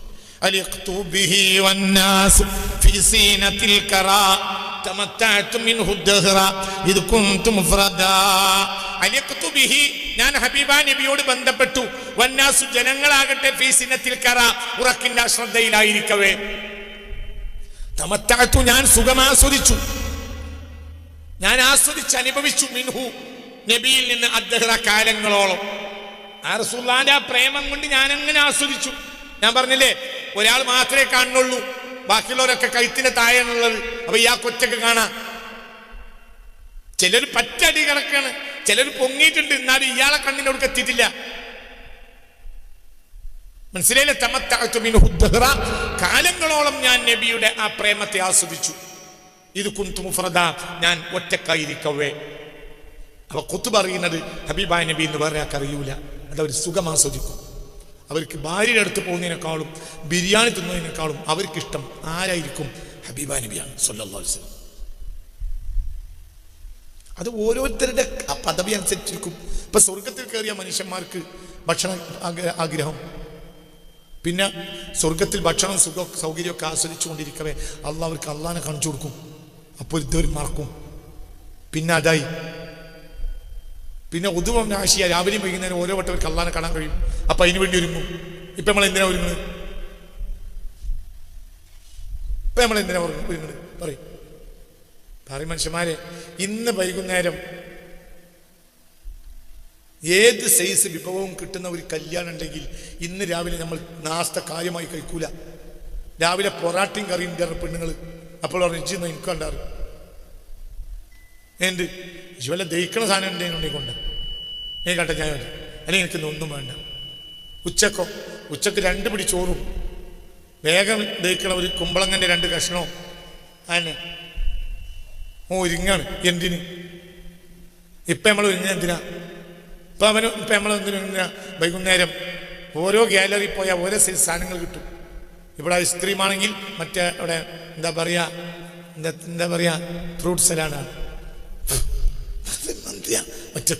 ഞാൻ ഹബീബ നബിയോട് ബന്ധപ്പെട്ടു. വന്നാസു ജനങ്ങളാകട്ടെ ഫീസിനത്തിൽ കറ ഉറക്കിന്റെ ശ്രദ്ധയിലായിരിക്കവേ തമത്താത്തു ഞാൻ സുഖമാസ്വദിച്ചു, ഞാൻ ആസ്വദിച്ച് അനുഭവിച്ചു. മിൻഹു നബിയിൽ നിന്ന് അദ്ദഹ്റ കാലങ്ങളോളം. ആ റസൂലുള്ളാഹിന്റെ ആ പ്രേമം കൊണ്ട് ഞാൻ അങ്ങനെ ആസ്വദിച്ചു. ഞാൻ പറഞ്ഞില്ലേ, ഒരാൾ മാത്രമേ കാണുന്നുള്ളൂ, ബാക്കിയുള്ളവരൊക്കെ കഴുത്തിന്റെ താഴെയാണുള്ളത്. അപ്പൊ ഇയാൾക്ക് ഒറ്റക്ക് കാണാം. ചിലർ പറ്റടി കിടക്കാണ്, ചിലർ പൊങ്ങിയിട്ടുണ്ട്, എന്നാലും ഇയാളെ കണ്ണിനോട് എത്തിയിട്ടില്ല. മനസ്സിലായില്ലേ? തമത്തഅതു മിൻഹു ദഹ്റ, കാലങ്ങളോളം ഞാൻ നബിയുടെ ആ പ്രേമത്തെ ആസ്വദിച്ചു. ഇത് കുന്തു മുഫ്രദ, ഞാൻ ഒറ്റക്കായിരിക്കവേ. അപ്പൊ ഖുത്ബ പറയുന്നത് ഹബീബായ നബി എന്ന് പറയാൻ അറിയൂല. അതവർ സുഖം ആസ്വദിക്കും. അവർക്ക് ഭാര്യയുടെ അടുത്ത് പോകുന്നതിനേക്കാളും ബിരിയാണി തിന്നുന്നതിനേക്കാളും അവർക്കിഷ്ടം ആരായിരിക്കും? ഹബീബായ നബിയാണ് സ്വല്ലല്ലാഹു അലൈഹി വസല്ലം. അത് ഓരോരുത്തരുടെ പദവി അനുസരിച്ചിരിക്കും. ഇപ്പൊ സ്വർഗത്തിൽ കയറിയ മനുഷ്യന്മാർക്ക് ഭക്ഷണ ആഗ്രഹം, പിന്നെ സ്വർഗത്തിൽ ഭക്ഷണം സുഖം സൗകര്യമൊക്കെ ആസ്വദിച്ചു കൊണ്ടിരിക്കവേ അള്ളാഹ് അവർക്ക് അള്ളാഹിനെ കാണിച്ചു കൊടുക്കും. അപ്പോൾ ഇതൊരു മറക്കും. പിന്നെ അതായി പിന്നെ ഒതുവം ആശിയ രാവിലെയും വൈകുന്നേരം ഓരോ വട്ടം അവർക്ക് അള്ളാഹിനെ കാണാൻ കഴിയും. അപ്പൊ അതിനു വേണ്ടി ഒരുങ്ങും. ഇപ്പൊ നമ്മൾ എന്തിനാ ഒരുങ്ങുന്നത്? ഇപ്പൊ നമ്മൾ എന്തിനാ ഒരുങ്ങുന്നത്? പറയും മനുഷ്യന്മാരെ. ഇന്ന് വൈകുന്നേരം ഏത് സൈസ് വിഭവവും കിട്ടുന്ന ഒരു കല്യാണം ഉണ്ടെങ്കിൽ ഇന്ന് രാവിലെ നമ്മൾ നാസ്ത കാര്യമായി കഴിക്കൂല. രാവിലെ പൊറാട്ടയും കറിയും പെണ്ണുങ്ങൾ. അപ്പോൾ പറഞ്ഞു എനിക്ക് കണ്ടാറ് എന്ത് വല്ല ദഹിക്കണ സാധനം ഉണ്ടെങ്കിൽ കൊണ്ട് നീ കണ്ട ഞാൻ അല്ലെങ്കിൽ എനിക്ക് ഒന്നും വേണ്ട. ഉച്ചക്ക് 2 പിടി ചോറും വേഗം ദഹിക്കണ ഒരു കുമ്പളങ്ങന്റെ 2 കഷ്ണവും അങ്ങനെ ഒരുങ്ങാണ്. എന്തിന്? ഇപ്പം നമ്മൾ ഒരുങ്ങുക എന്തിനാ? ഇപ്പം നമ്മളെന്തിനാ? വൈകുന്നേരം ഓരോ ഗാലറി പോയാൽ ഓരോ സൈസ് സാധനങ്ങൾ കിട്ടും. ഇവിടെ ഐസ്ക്രീം ആണെങ്കിൽ മറ്റേ ഇവിടെ എന്താ പറയുക ഫ്രൂട്ട് സലാഡാണ്, മന്തിയാണ്, മറ്റേ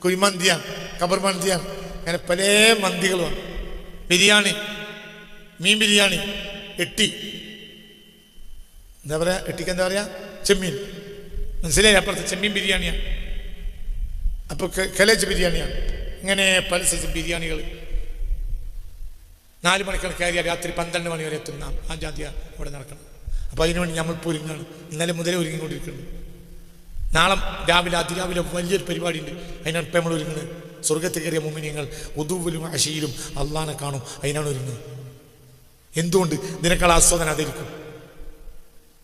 കുഴിമന്തിയാണ്, കബർ മന്തിയാണ്, അങ്ങനെ പല മന്തികളുമാണ്. ബിരിയാണി, മീൻ ബിരിയാണി, എട്ടി എന്താ പറയുക, എട്ടിക്ക് എന്താ പറയുക, ചെമ്മീൻ, മനസ്സിലായി? അപ്പുറത്ത് ചെമ്മീൻ ബിരിയാണിയാണ്, അപ്പോൾ കലേജ് ബിരിയാണിയാണ്. ഇങ്ങനെ പല സൈസ് ബിരിയാണികൾ. 4 മണിക്കാണ് കയറിയാൽ രാത്രി 12 മണി വരെ എത്തുന്ന ആ ജാതിയ ഇവിടെ നടക്കണം. അപ്പോൾ അതിനുവേണ്ടി നമ്മളിപ്പോൾ ഒരുങ്ങാണ്. ഇന്നലെ മുതലേ ഒരുങ്ങിക്കൊണ്ടിരിക്കുന്നു. നാളെ രാവിലെ അതിരാവിലെ വലിയൊരു പരിപാടി ഉണ്ട്. അതിനാണ് ഇപ്പം നമ്മൾ ഒരുങ്ങുന്നത്. സ്വർഗത്തിൽ കയറിയ മുഅ്മിനീങ്ങൾ ഉദുവിലും അശീലും അള്ളാനെ കാണും. അതിനാണ് ഒരുങ്ങുന്നത്. എന്തുകൊണ്ട്? ഇതിനേക്കാൾ ആസ്വാദനം അതായിരിക്കും.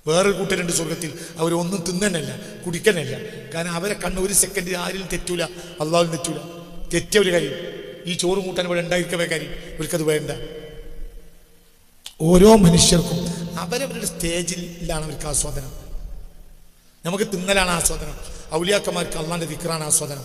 വേറൊരു കൂട്ടരുണ്ട് സ്വർഗത്തിൽ, അവരൊന്നും തിന്നനല്ല, കുടിക്കാനല്ല. കാരണം അവരെ കണ്ണ് ഒരു സെക്കൻഡ് ആരിലും തെറ്റൂല, അള്ളാഹുവിൽ തെറ്റൂല. തെറ്റിയ ഒരു കാര്യം ഈ ചോറും കൂട്ടാൻ ഇവിടെ ഉണ്ടായിരിക്കവേ കാര്യം, ഇവർക്കത് വേണ്ട. ഓരോ മനുഷ്യർക്കും അവരവരുടെ സ്റ്റേജിലാണ് അവർക്ക് ആസ്വാദനം. നമുക്ക് തിന്നലാണ് ആസ്വാദനം. ഔലിയാക്കന്മാർക്ക് അള്ളാന്റെ ദിക്റാണ് ആസ്വാദനം.